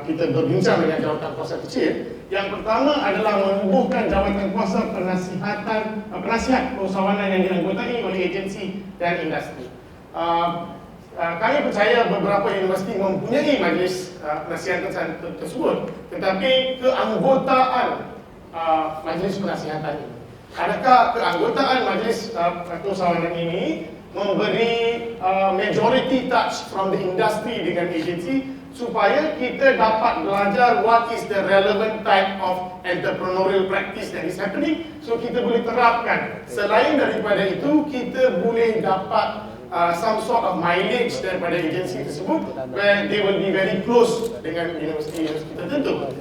kita berbincang dengan jawatan kuasa kecil. Yang pertama adalah menubuhkan jawatan kuasa penasihat perusahawanan yang dianggotai oleh agensi dan industri. Kami percaya beberapa universiti mempunyai majlis penasihatan tersebut, tetapi keanggotaan majlis penasihatan ini, adakah keanggotaan majlis perusahawanan ini memberi majority touch from the industry dengan agensi supaya kita dapat belajar what is the relevant type of entrepreneurial practice that is happening, so kita boleh terapkan. Selain daripada itu, kita boleh dapat some sort of mileage daripada agensi tersebut where they will be very close dengan universiti-universiti tertentu.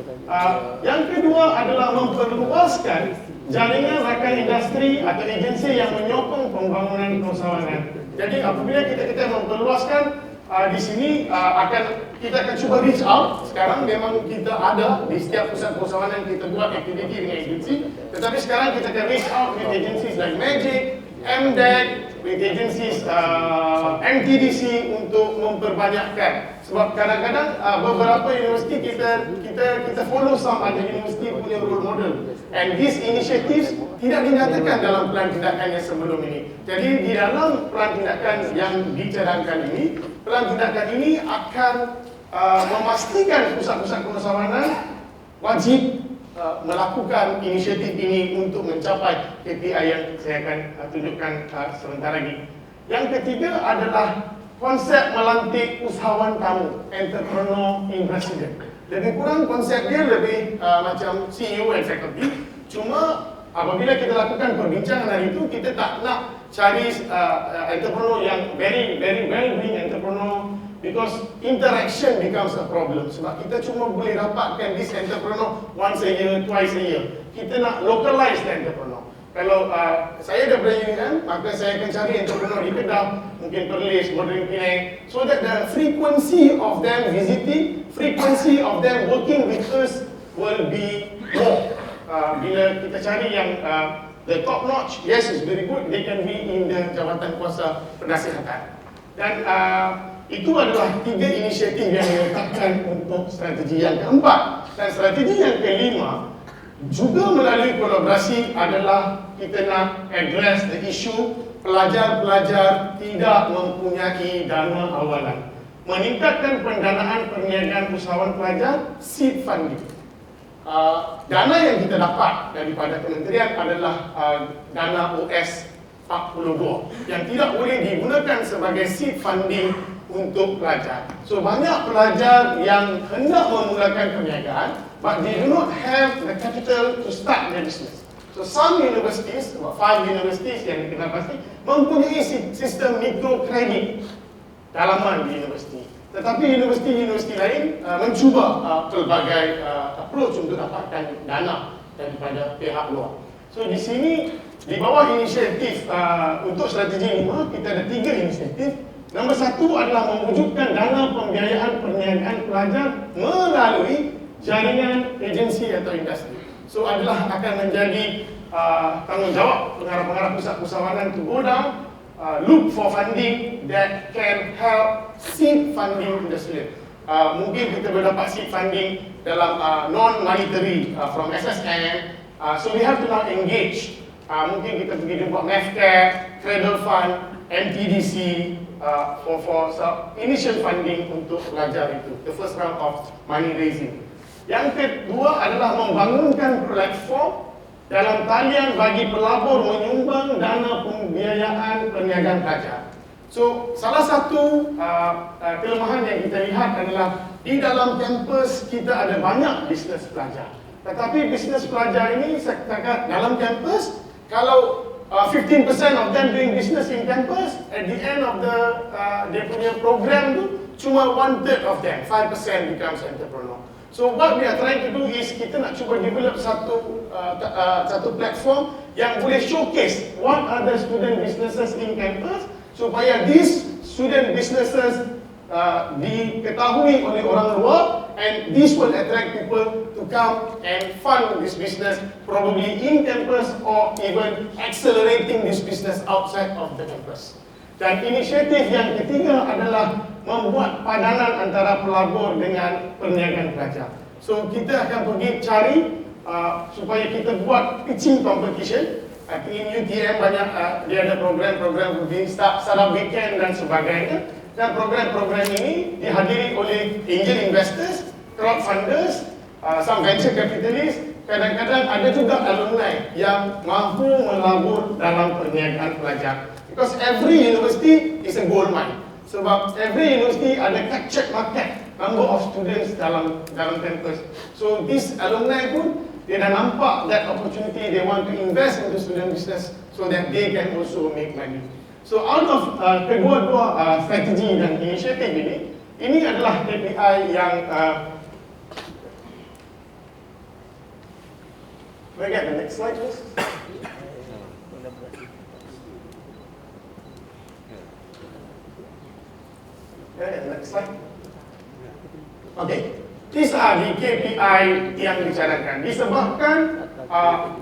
Yang kedua adalah memperluaskan jaringan rakan industri atau agensi yang menyokong pembangunan perusahaan. Jadi apabila kita memperluaskan di sini kita akan cuba reach out. Sekarang memang kita ada di setiap pusat perusahaan kita buat aktiviti dengan agensi, tetapi sekarang kita akan reach out with agencies like Magic, MDEC, with agencies MTDC untuk memperbanyakkan. Sebab kadang-kadang beberapa universiti kita follow some other university punya role model, and these initiatives tidak dinyatakan dalam plan tindakan yang sebelum ini. Jadi di dalam plan tindakan yang dicadangkan ini, plan tindakan ini akan memastikan pusat-pusat perusahaan wajib melakukan inisiatif ini untuk mencapai KPI yang saya akan tunjukkan sebentar lagi. Yang ketiga adalah konsep melantik usahawan tamu, entrepreneur in residence. Lebih kurang konsep dia lebih macam CEO and faculty. Cuma apabila kita lakukan perbincangan hari itu, kita tak nak cari entrepreneur yang very well-being entrepreneur, because interaction becomes a problem. Sebab kita cuma boleh dapatkan this entrepreneur once a year, twice a year. Kita nak localize the entrepreneur. Kalau saya daripada UNM, maka saya akan cari entrepreneur di Kedah, mungkin Perlis, Modern Penang, so that the frequency of them visiting, frequency of them working with us will be more. Bila kita cari yang the top notch, yes, it's very good, they can be in the jawatan kuasa penasihatan. Dan itu adalah 3 inisiatif yang diletakkan untuk strategi yang keempat. Dan strategi yang kelima juga melalui kolaborasi adalah kita nak address the issue pelajar-pelajar tidak mempunyai dana awalan. Meningkatkan pendanaan perniagaan usahawan pelajar, seed funding. Dana yang kita dapat daripada kementerian adalah dana OS 42 yang tidak boleh digunakan sebagai seed funding untuk pelajar. So banyak pelajar yang hendak memulakan perniagaan, but they do not have the capital to start their business. So some universities, about 5 universities yang dikenal pasti, mempunyai sistem mikrokredit dalaman di universiti. Tetapi universiti-universiti lain mencuba pelbagai approach untuk dapatkan dana daripada pihak luar. So di sini, di bawah inisiatif untuk strategi 5, kita ada 3 inisiatif. Nombor 1 adalah mewujudkan dana pembiayaan perniagaan pelajar melalui jaringan agensi atau industri. So adalah akan menjadi tanggungjawab pengarah-pengarah pusat usahawanan to go down look for funding that can help seed funding to the student. Mungkin kita boleh dapat seed funding dalam non-monetary from SSN. So we have to now engage. Mungkin kita pergi jumpa MEFCAP, Cradle Fund, MTDC for initial funding untuk pelajar itu. The first round of money raising. Yang kedua adalah membangunkan platform dalam talian bagi pelabur menyumbang dana pembiayaan perniagaan pelajar. So, salah satu kelemahan yang kita lihat adalah di dalam kampus kita ada banyak bisnes pelajar. Tetapi bisnes pelajar ini setakat dalam kampus, kalau 15% of them doing business in campus, at the end of the dia punya program tu, cuma 1/3 of them, 5% becomes entrepreneur. So what we are trying to do is kita nak cuba develop satu platform yang boleh showcase what are the student businesses in campus supaya these student businesses diketahui oleh orang luar, and this will attract people to come and fund this business probably in campus or even accelerating this business outside of the campus. Dan inisiatif yang ketiga adalah membuat padanan antara pelabur dengan perniagaan pelajar. So kita akan pergi cari supaya kita buat pitching competition. In UTM banyak dia ada program-program startup weekend dan sebagainya. Dan program-program ini dihadiri oleh angel investors, crowdfunders, some venture capitalists. Kadang-kadang ada juga alumni yang mampu melabur dalam perniagaan pelajar. Because every university is a gold mine. Sebab every university ada captured market, number of students dalam campus. So this alumni pun dia dah nampak that opportunity, they want to invest into student business so that they can also make money. So out of kedua-dua strategi dan inisiatif ini adalah KPI yang may I get the next slide please? Next slide. Okay, these are the KPI yang dicadangkan. Disebabkan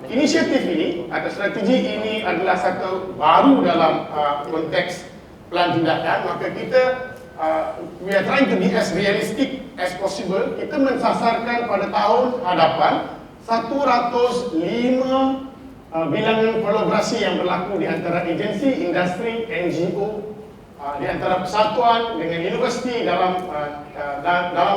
inisiatif ini atau strategi ini adalah satu baru dalam konteks plan tindakan, maka kita we are trying to be as realistic as possible. Kita mensasarkan pada tahun hadapan 105 bilangan kolaborasi yang berlaku di antara agensi, industri, NGO, di antara persatuan dengan universiti dalam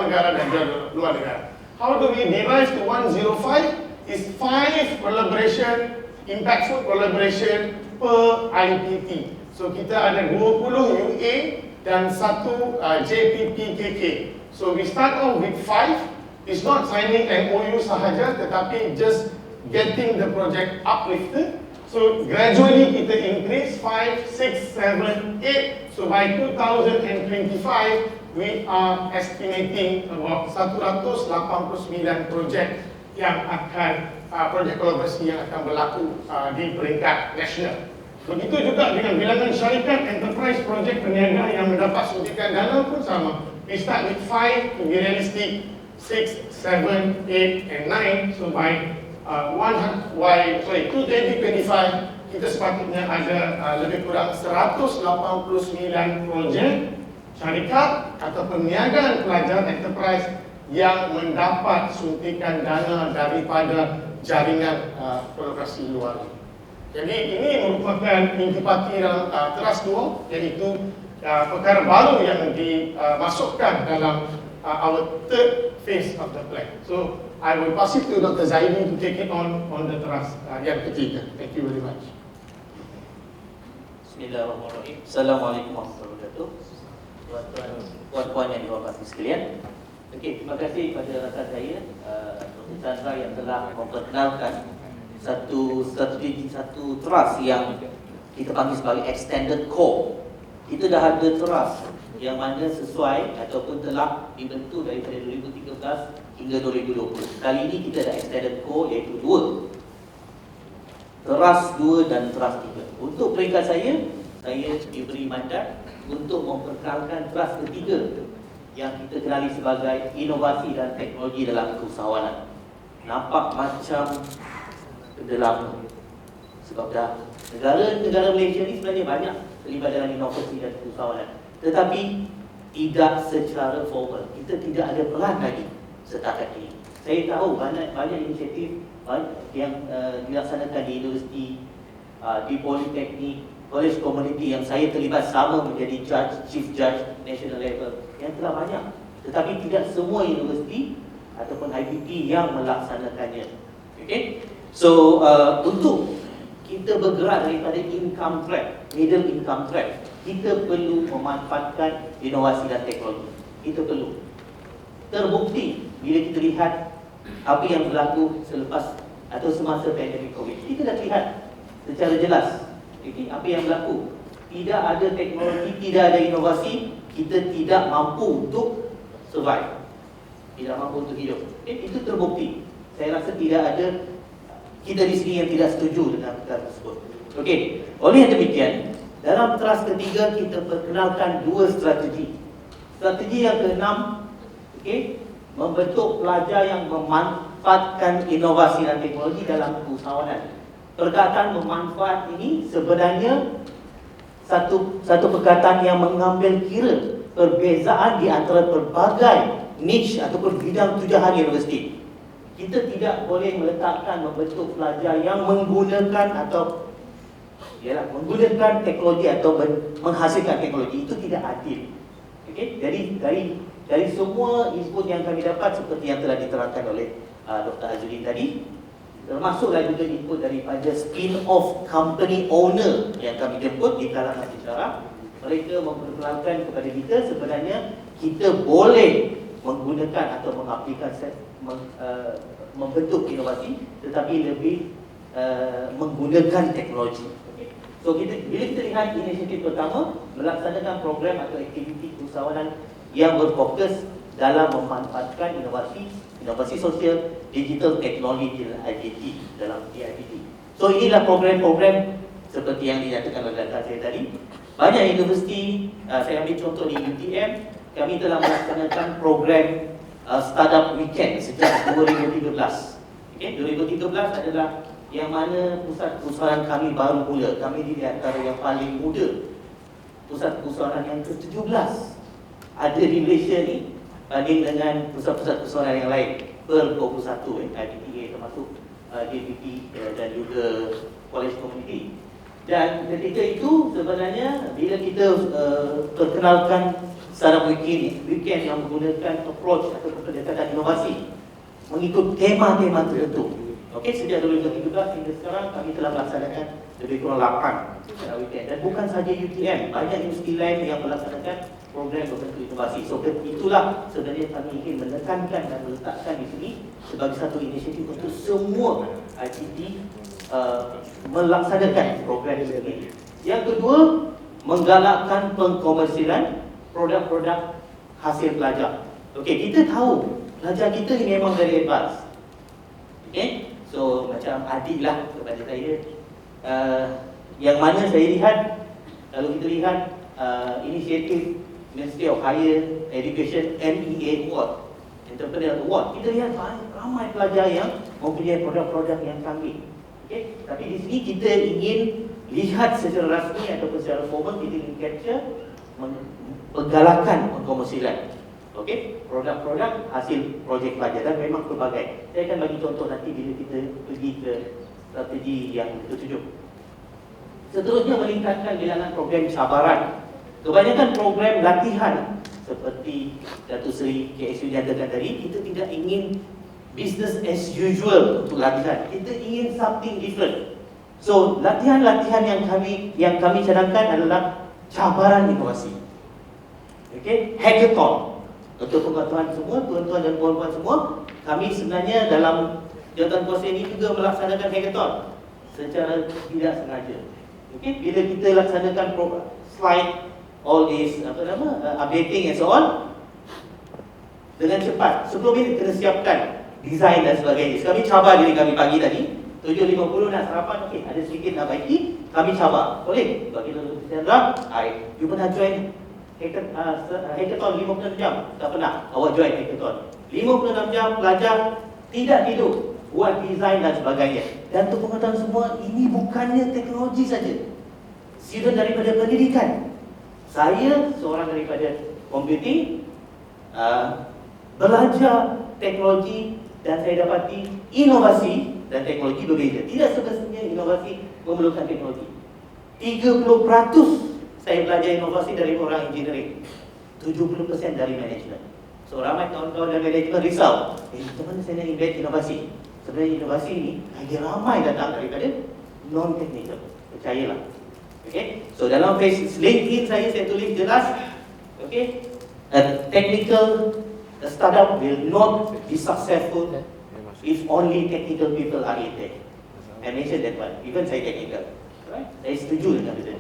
negara dan juga luar negara. How do we derive to 105? Is 5 collaboration, impactful collaboration per IPT. So kita ada 20 UA dan 1 JPPKK. So we start off with 5. It's not signing MOU sahaja, tetapi just getting the project uplifted. So gradually kita increase 5, 6, 7, 8. So by 2025, we are estimating about 189 projek yang akan projek kolaborasi yang akan berlaku di peringkat nasional. Begitu juga dengan bilangan syarikat enterprise projek peniaga yang mendapat suntikan dana pun sama. We start with 5 to be realistic, 6, 7, 8 and 9. So by 2025 kita sepatutnya ada lebih kurang 189 projek syarikat atau perniagaan pelajar enterprise yang mendapat suntikan dana daripada jaringan kolaborasi luar. Jadi ini merupakan intipati dalam teras 2, iaitu perkara baru yang dimasukkan dalam our third phase of the plan. So I will pass it to Dr. Zaidi to take it on the teras yang ketiga. Thank you very much. Bismillahirrahmanirrahim. Assalamualaikum warahmatullahi wabarakatuh. Puan-puan yang dihormati sekalian. Okey, terima kasih kepada rakan saya Dr. Chandra yang telah memperkenalkan satu strategi, satu trust yang kita panggil sebagai extended core. Kita dah ada trust yang mana sesuai ataupun telah dibentuk daripada 2013 hingga 2020. Kali ini kita ada extended core iaitu 2. Trust 2 dan trust 3. Untuk peringkat saya diberi mandat untuk memperkenalkan trust ketiga yang kita kenali sebagai inovasi dan teknologi dalam keusahawanan. Nampak macam dalam Sebab dah negara Malaysia ni sebenarnya banyak terlibat dalam inovasi dan usahawanan, tetapi tidak secara formal. Kita tidak ada peran lagi setakat ini. Saya tahu banyak inisiatif yang dilaksanakan di universiti, di politeknik, college community yang saya terlibat sama menjadi judge, chief judge national level, yang telah banyak. Tetapi tidak semua universiti ataupun IPT yang melaksanakannya. Okay? So untuk kita bergerak daripada income trap, middle income trap, kita perlu memanfaatkan inovasi dan teknologi. Kita perlu. Terbukti bila kita lihat apa yang berlaku selepas atau semasa pandemik COVID. Kita dah lihat secara jelas apa yang berlaku. Tidak ada teknologi, tidak ada inovasi, kita tidak mampu untuk survive, tidak mampu untuk hidup. Itu terbukti. Saya rasa tidak ada kita di sini yang tidak setuju dengan perkara tersebut. Okey, oleh demikian, dalam teras ketiga kita perkenalkan dua strategi. Strategi yang keenam, membentuk pelajar yang memanfaatkan inovasi dan teknologi dalam usahawanan. Perkataan memanfaat ini sebenarnya satu perkataan yang mengambil kira perbezaan di antara pelbagai niche ataupun bidang tujuan universiti. Kita tidak boleh meletakkan membentuk pelajar yang menggunakan menggunakan teknologi atau menghasilkan teknologi. Itu tidak adil. Dari semua input yang kami dapat seperti yang telah diterangkan oleh Dr. Azudin tadi, termasuklah juga input daripada spin-off company owner yang kami jemput di kalangan sejarah. Mereka memperkenalkan kepada kita sebenarnya kita boleh menggunakan atau mengaplikasikan membentuk inovasi, tetapi lebih menggunakan teknologi. So bila kita lihat inisiatif pertama, melaksanakan program atau aktiviti usahawanan yang berfokus dalam memanfaatkan inovasi sosial, digital teknologi dan ICT dalam ICT. So inilah program-program seperti yang dinyatakan oleh rakan saya tadi. Banyak universiti, saya ambil contoh di UTM, kami telah melaksanakan program Startup Weekend sejak 2013. 2013 adalah yang mana pusat usahawanan kami baru mula. Kami di antara yang paling muda pusat usahawanan yang ke-17 ada di Malaysia ni, banding dengan pusat-pusat usahawanan yang lain per 21 IPTA termasuk DPT dan juga college community. Dan ketika itu sebenarnya bila kita perkenalkan Startup Weekend yang menggunakan approach atau pendekatan inovasi mengikut tema-tema tertentu. Sejak 2013 hingga sekarang kami telah melaksanakan lebih kurang 8 Startup Weekend. Dan bukan sahaja UTM, banyak universiti lain yang melaksanakan program berbentuk inovasi. So itulah sebenarnya kami ingin menekankan dan meletakkan di sini sebagai satu inisiatif untuk semua ICT melaksanakan program ini. Yang kedua, menggalakkan pengkomersialan produk-produk hasil pelajar. Kita tahu pelajar kita ni memang very advance. So macam adik lah kepada saya, yang mana saya lihat, kalau kita lihat inisiatif Ministry of Higher Education NEA Award, Entrepreneur Award, kita lihat ramai pelajar yang mempunyai produk-produk yang canggih. Tapi di sini kita ingin lihat secara rasmi ataupun secara formal, kita ingin capture penggalakan pengkomersialan produk-produk hasil projek pelajar, dan memang pelbagai. Saya akan bagi contoh nanti bila kita pergi ke strategi yang ketujuh. Seterusnya, meningkatkan bilangan program cabaran. Kebanyakan program latihan seperti Datuk Seri KSU nyatakan tadi, kita tidak ingin business as usual untuk latihan. Kita ingin something different. So latihan-latihan yang kami cadangkan adalah cabaran inovasi. Hackathon. Untuk pengetahuan semua, tuan-tuan dan puan-puan semua, kami sebenarnya dalam jawatan kuasa ini juga melaksanakan hackathon secara tidak sengaja. Bila kita laksanakan slide, all this updating and so on dengan cepat, sebelum ini kena siapkan design dan sebagainya. Kami cabar diri kami pagi tadi 7.50 nak sarapan, ada sedikit nak baiki, kami cabar. Boleh? Bagi Dr. Chandra, you pernah join hackathon 56 jam? Tak pernah. Awak join hackathon 56 jam, pelajar tidak tidur. buat design dan sebagainya. Dan untuk pengetahuan semua, ini bukannya teknologi saja. Student daripada pendidikan. Saya seorang daripada computing, belajar teknologi dan saya dapati inovasi dan teknologi berbeza. Tidak semestinya inovasi memerlukan teknologi. 30% saya belajar inovasi dari orang engineering, 70% dari manajemen. So ramai kawan-kawan dari manajemen risau, macam mana saya nak invent inovasi? Sebenarnya inovasi ini idea ramai datang daripada non-technical. Percayalah. Okay? So dalam face LinkedIn saya tulis jelas, okay, a technical startup will not be successful if only technical people are in there. I mentioned that one. Even saya technical. Right? Saya setuju dengan itu.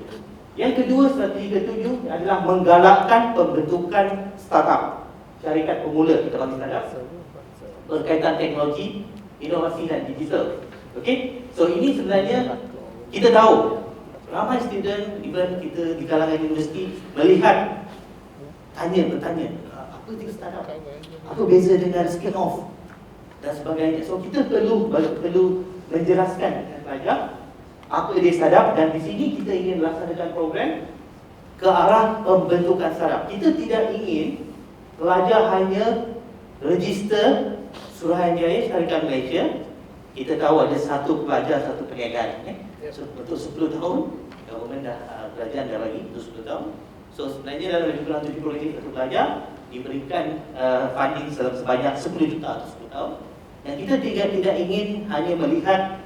Yang kedua, strategi ketujuh adalah menggalakkan pembentukan startup, syarikat pemula, kita panggil startup, berkaitan teknologi, inovasi dan digital. Okay? So ini sebenarnya kita tahu ramai student, even kita di kalangan universiti melihat, bertanya, apa itu startup? Apa beza dengan spin-off dan sebagainya. So kita perlu menjelaskan dengan pelajar apa dia startup, dan di sini kita ingin laksanakan program ke arah pembentukan startup. Kita tidak ingin pelajar hanya register Suruhanjaya Syarikat Malaysia. Kita tahu ada satu pelajar, satu perniagaan. Untuk 10 tahun, government dah kerajaan dah bagi untuk 10 tahun. So sebenarnya dalam lebih kurang 70 satu pelajar diberikan funding sebanyak 10 juta atau 10 tahun. Dan kita tidak ingin hanya melihat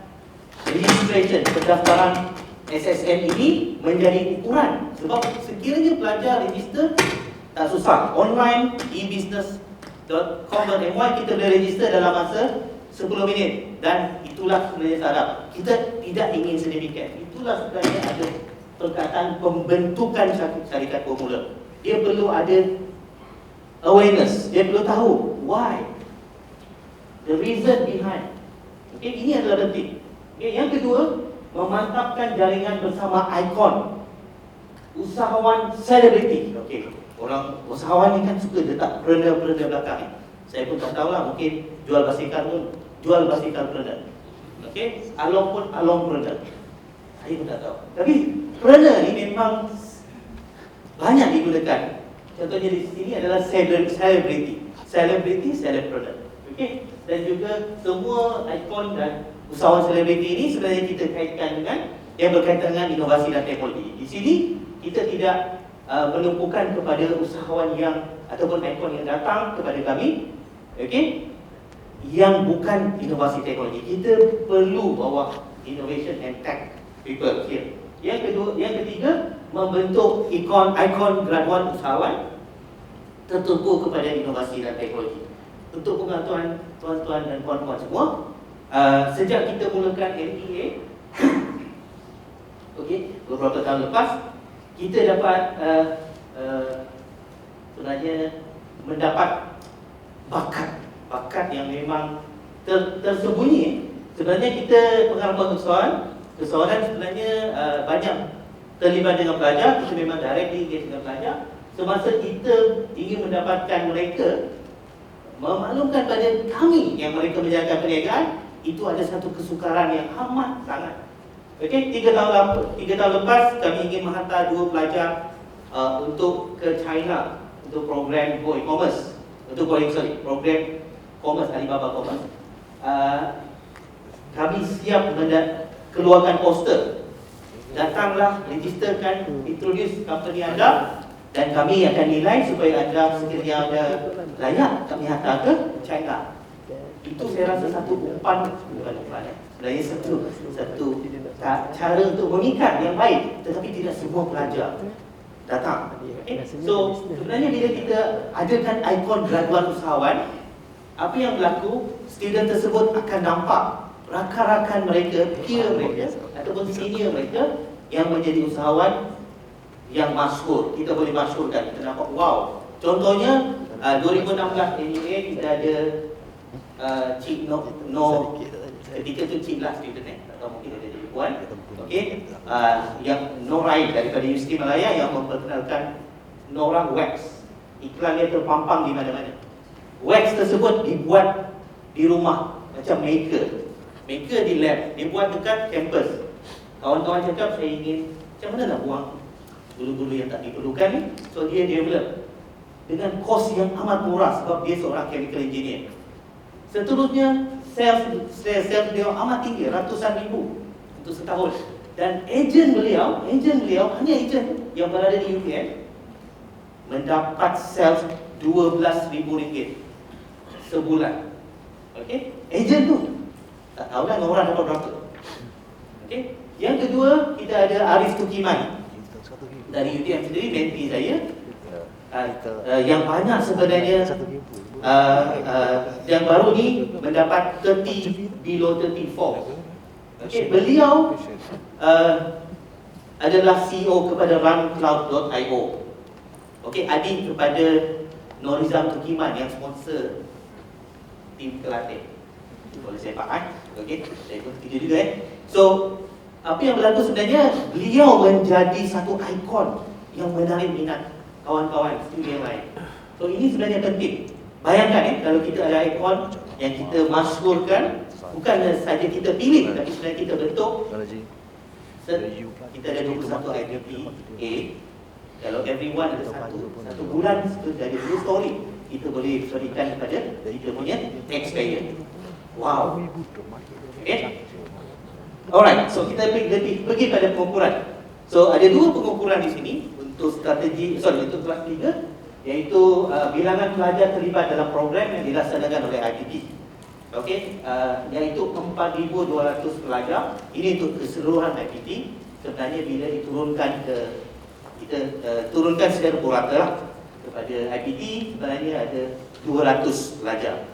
registration, pendaftaran SSN ini menjadi ukuran. Sebab sekiranya pelajar register, tak susah. Online, e-business.com.my kita boleh register dalam masa 10 minit. Dan itulah sebenarnya startup. Kita tidak ingin sedemikian. Itulah sebenarnya ada perkataan pembentukan syarikat pemula. Dia perlu ada awareness. Dia perlu tahu why, the reason behind. Okay, ini adalah penting. Okay, yang kedua, memantapkan jaringan bersama ikon usahawan selebriti. Okay, orang usahawan ni kan suka letak preneur belakang. Saya pun tak tahulah, mungkin jual basikal pun jual basikal preneur. Okay, along pun along preneur. Saya pun tak tahu. Tapi preneur ni memang banyak digunakan. Contohnya di sini adalah selebriti, celebpreneur. Okay, dan juga semua ikon dan usahawan selebriti ini sebenarnya kita kaitkan dengan yang berkaitan dengan inovasi dan teknologi. Di sini kita tidak menumpukan kepada usahawan yang ataupun ikon yang datang kepada kami, okay, yang bukan inovasi teknologi. Kita perlu bawa innovation and tech people here. Yang ketiga, membentuk ikon graduan usahawan tertumpu kepada inovasi dan teknologi. Untuk pengetahuan tuan-tuan dan puan-puan semua, sejak kita mulakan LPA, okay, beberapa tahun lepas, kita dapat sebenarnya mendapat bakat yang memang tersembunyi. Sebenarnya kita pengalaman keseorangan sebenarnya banyak terlibat dengan pelajar. Kita memang directly engage dengan pelajar. Semasa kita ingin mendapatkan mereka memaklumkan pada kami yang mereka menjalankan perniagaan, itu ada satu kesukaran yang amat sangat. Okey, 3 tahun lepas kami ingin menghantar 2 pelajar untuk ke China untuk program Go E-commerce, program commerce, Alibaba Commerce. Kami siap keluarkan poster. Datanglah, registerkan, introduce company anda, dan kami akan nilai supaya anda sekiranya ada layak kami hantar ke China. Itu saya rasa satu umpan, bukan umpan, sebenarnya satu cara untuk mengikat yang baik. Tetapi tidak semua pelajar datang. Okay? So sebenarnya bila kita adakan ikon graduan usahawan, apa yang berlaku, student tersebut akan nampak rakan-rakan mereka, peer mereka ataupun senior mereka yang menjadi usahawan yang masyhur. Kita boleh masyhurkan, kita nampak wow. Contohnya 2016 NUA kita ada Cik No, ketika tu Cik lah student atau mungkin ada jadi puan, okay, yang Norai daripada Universiti Malaya yang memperkenalkan Nora Wax. Iklan dia terpampang di mana-mana. Wax tersebut dibuat di rumah macam maker di lab, dia buat dekat kampus. Kawan-kawan cakap saya ingin macam mana nak buang bulu-bulu yang tak diperlukan ni. So dia develop dengan kos yang amat murah sebab dia seorang chemical engineer. Seterusnya sales dia amat tinggi, ratusan ribu untuk setahun. Dan ejen beliau hanya ejen yang berada di UPM mendapat sales RM12,000 sebulan. Okey, ejen tu tak tahulah orang dapat berapa. Okey, yang kedua kita ada Arif Tukiman dari UTM sendiri, mentee saya. Yang banyak sebenarnya yang baru ni mendapat 30 below 34. Okay, beliau adalah CEO kepada runcloud.io. Okay, adik kepada Norizam Tukiman yang sponsor tim Kelantan. Boleh saya faham? Okay, saya pun kerja juga So, apa yang berlaku sebenarnya, beliau menjadi satu ikon yang menarik minat kawan-kawan studi yang lain. So ini sebenarnya penting. Bayangkan kalau kita ada ikon yang kita masyhurkan, bukan saja kita pilih, tapi sebenarnya kita bentuk. Kita ada 21 IPP A. Kalau everyone ada satu bulan dari dua story, kita boleh berikan kepada kita punya taxpayer. Wow. Okay. Alright, so kita pergi pada pengukuran. So ada dua pengukuran di sini untuk untuk kelas 3, iaitu bilangan pelajar terlibat dalam program yang dilaksanakan oleh IPP. Okey, iaitu 4,200 pelajar. Ini untuk keseluruhan IPP. Sebenarnya bila diturunkan kita turunkan secara purata kepada IPT, sebenarnya ada 200 pelajar.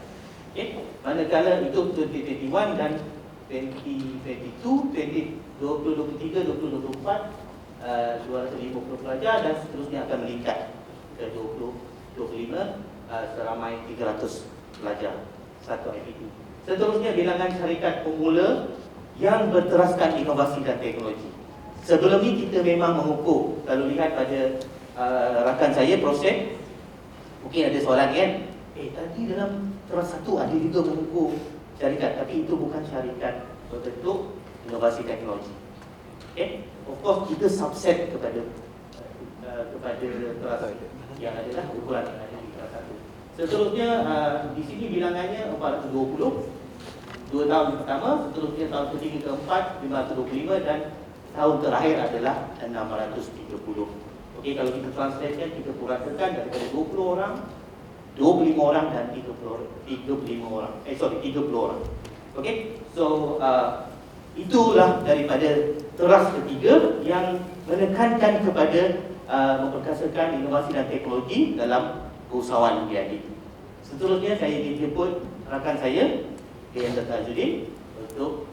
Okey, manakala itu 2021 dan 2022, 2023, 2024 250 pelajar dan seterusnya akan meningkat ke 2025 seramai 300 pelajar satu IPT. Seterusnya bilangan syarikat pemula yang berteraskan inovasi dan teknologi. Sebelum ni kita memang mengukur, kalau lihat pada rakan saya proses, mungkin ada soalan kan, tadi dalam teras satu ada juga mengukur syarikat, tapi itu bukan syarikat berbentuk inovasi teknologi. Okay? Of course kita subset kepada teras yang adalah ukuran yang ada di teras satu. Seterusnya di sini bilangannya 420, 2 tahun pertama, seterusnya tahun ketiga keempat 525 dan tahun terakhir adalah 630. Okey, kalau kita translatekan, kita kurangkan daripada 20 orang, 25 orang dan 35 orang. 30 orang. Okey, so itulah daripada teras ketiga yang menekankan kepada memperkasakan inovasi dan teknologi dalam keusahawan UiTM. Seterusnya saya dijemput rakan saya, K.M. Tajudin, untuk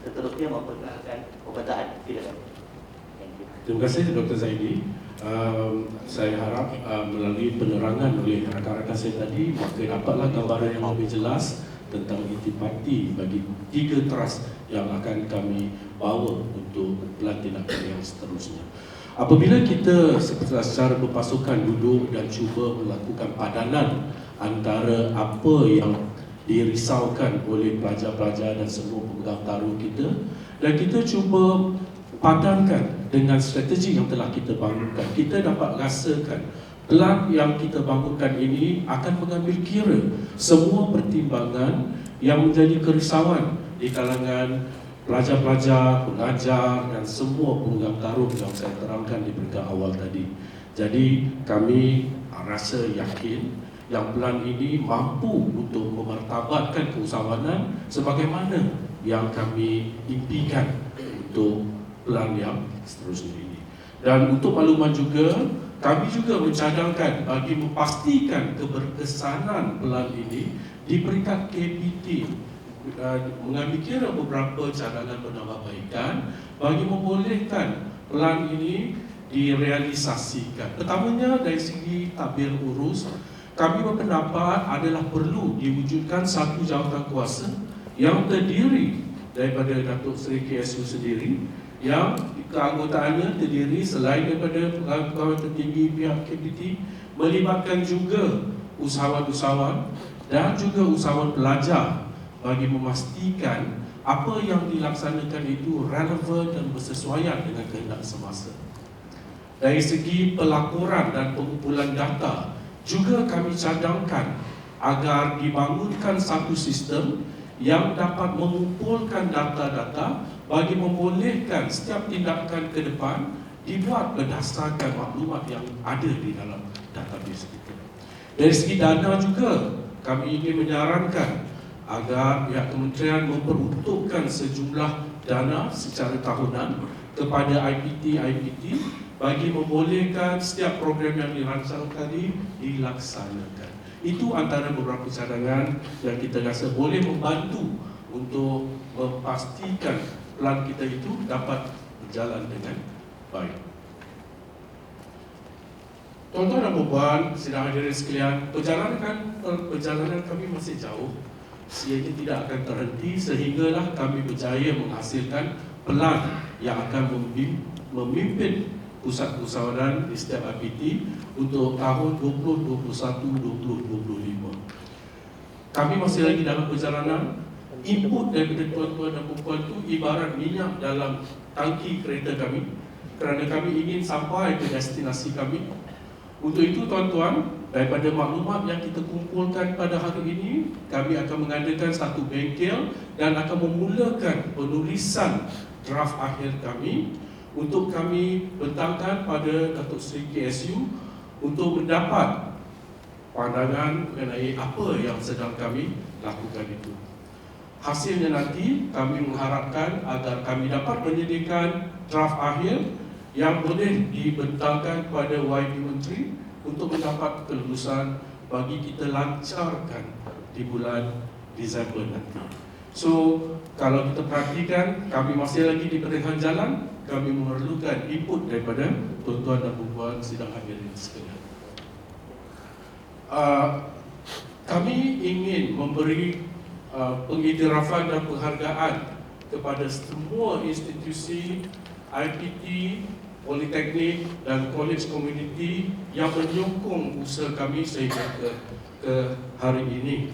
seterusnya memperkenalkan pemetaan. Silakan. Terima kasih Dr. Zaidi. Saya harap melalui penerangan oleh rakan-rakan saya tadi, maka dapatlah gambaran yang lebih jelas tentang intipati bagi 3 teras yang akan kami bawa untuk pelan tindakan yang seterusnya. Apabila kita secara berpasukan duduk dan cuba melakukan padanan antara apa yang dirisaukan oleh pelajar-pelajar dan semua pemegang taruh kita, dan kita cuba padankan dengan strategi yang telah kita bangunkan, kita dapat rasakan pelan yang kita bangunkan ini akan mengambil kira semua pertimbangan yang menjadi kerisauan di kalangan pelajar-pelajar, pengajar dan semua pemegang taruh yang saya terangkan di peringkat awal tadi. Jadi kami rasa yakin yang pelan ini mampu untuk memartabatkan keusahawanan sebagaimana yang kami impikan untuk pelan yang seterusnya ini. Dan untuk makluman juga, kami juga mencadangkan bagi memastikan keberkesanan pelan ini di peringkat KPT, mengambil kira beberapa cadangan penambahbaikan bagi membolehkan pelan ini direalisasikan. Pertamanya dari segi tabir urus, kami berpendapat adalah perlu diwujudkan satu jawatan kuasa yang terdiri daripada Datuk Seri KSU sendiri, yang keanggotaannya terdiri selain daripada pegawai tertinggi pihak KPT, melibatkan juga usahawan-usahawan dan juga usahawan pelajar bagi memastikan apa yang dilaksanakan itu relevan dan bersesuaian dengan kehendak semasa. Dari segi pelaporan dan pengumpulan data, juga kami cadangkan agar dibangunkan satu sistem yang dapat mengumpulkan data-data bagi membolehkan setiap tindakan ke depan dibuat berdasarkan maklumat yang ada di dalam database kita. Dari segi dana juga, kami ingin menyarankan agar pihak kementerian memperuntukkan sejumlah dana secara tahunan kepada IPT bagi membolehkan setiap program yang dirancang tadi dilaksanakan. Itu antara beberapa cadangan yang kita rasa boleh membantu untuk memastikan plan kita itu dapat berjalan dengan baik. Tuan-tuan dan puan, sidang hadirin sekalian, perjalanan kami masih jauh, ianya tidak akan terhenti sehinggalah kami berjaya menghasilkan plan yang akan memimpin pusat usahawanan di setiap IPT untuk tahun 2021-2025. Kami masih lagi dalam perjalanan. Input daripada tuan-tuan dan puan itu ibarat minyak dalam tangki kereta kami, kerana kami ingin sampai ke destinasi kami. Untuk itu tuan-tuan, daripada maklumat yang kita kumpulkan pada hari ini, kami akan mengadakan satu bengkel dan akan memulakan penulisan draft akhir kami untuk kami bentangkan pada Datuk Seri KSU untuk mendapat pandangan mengenai apa yang sedang kami lakukan itu. Hasilnya nanti kami mengharapkan agar kami dapat menyediakan draft akhir yang boleh dibentangkan kepada YB Menteri untuk mendapat kelulusan bagi kita lancarkan di bulan Disember nanti. So, kalau kita perhatikan, kami masih lagi di pertengahan jalan. Kami memerlukan input daripada tuan-tuan dan puan sidang hadirin sekalian. Kami ingin memberi pengiktirafan dan penghargaan kepada semua institusi IPT, Politeknik dan College Community yang menyokong usaha kami sehingga ke hari ini.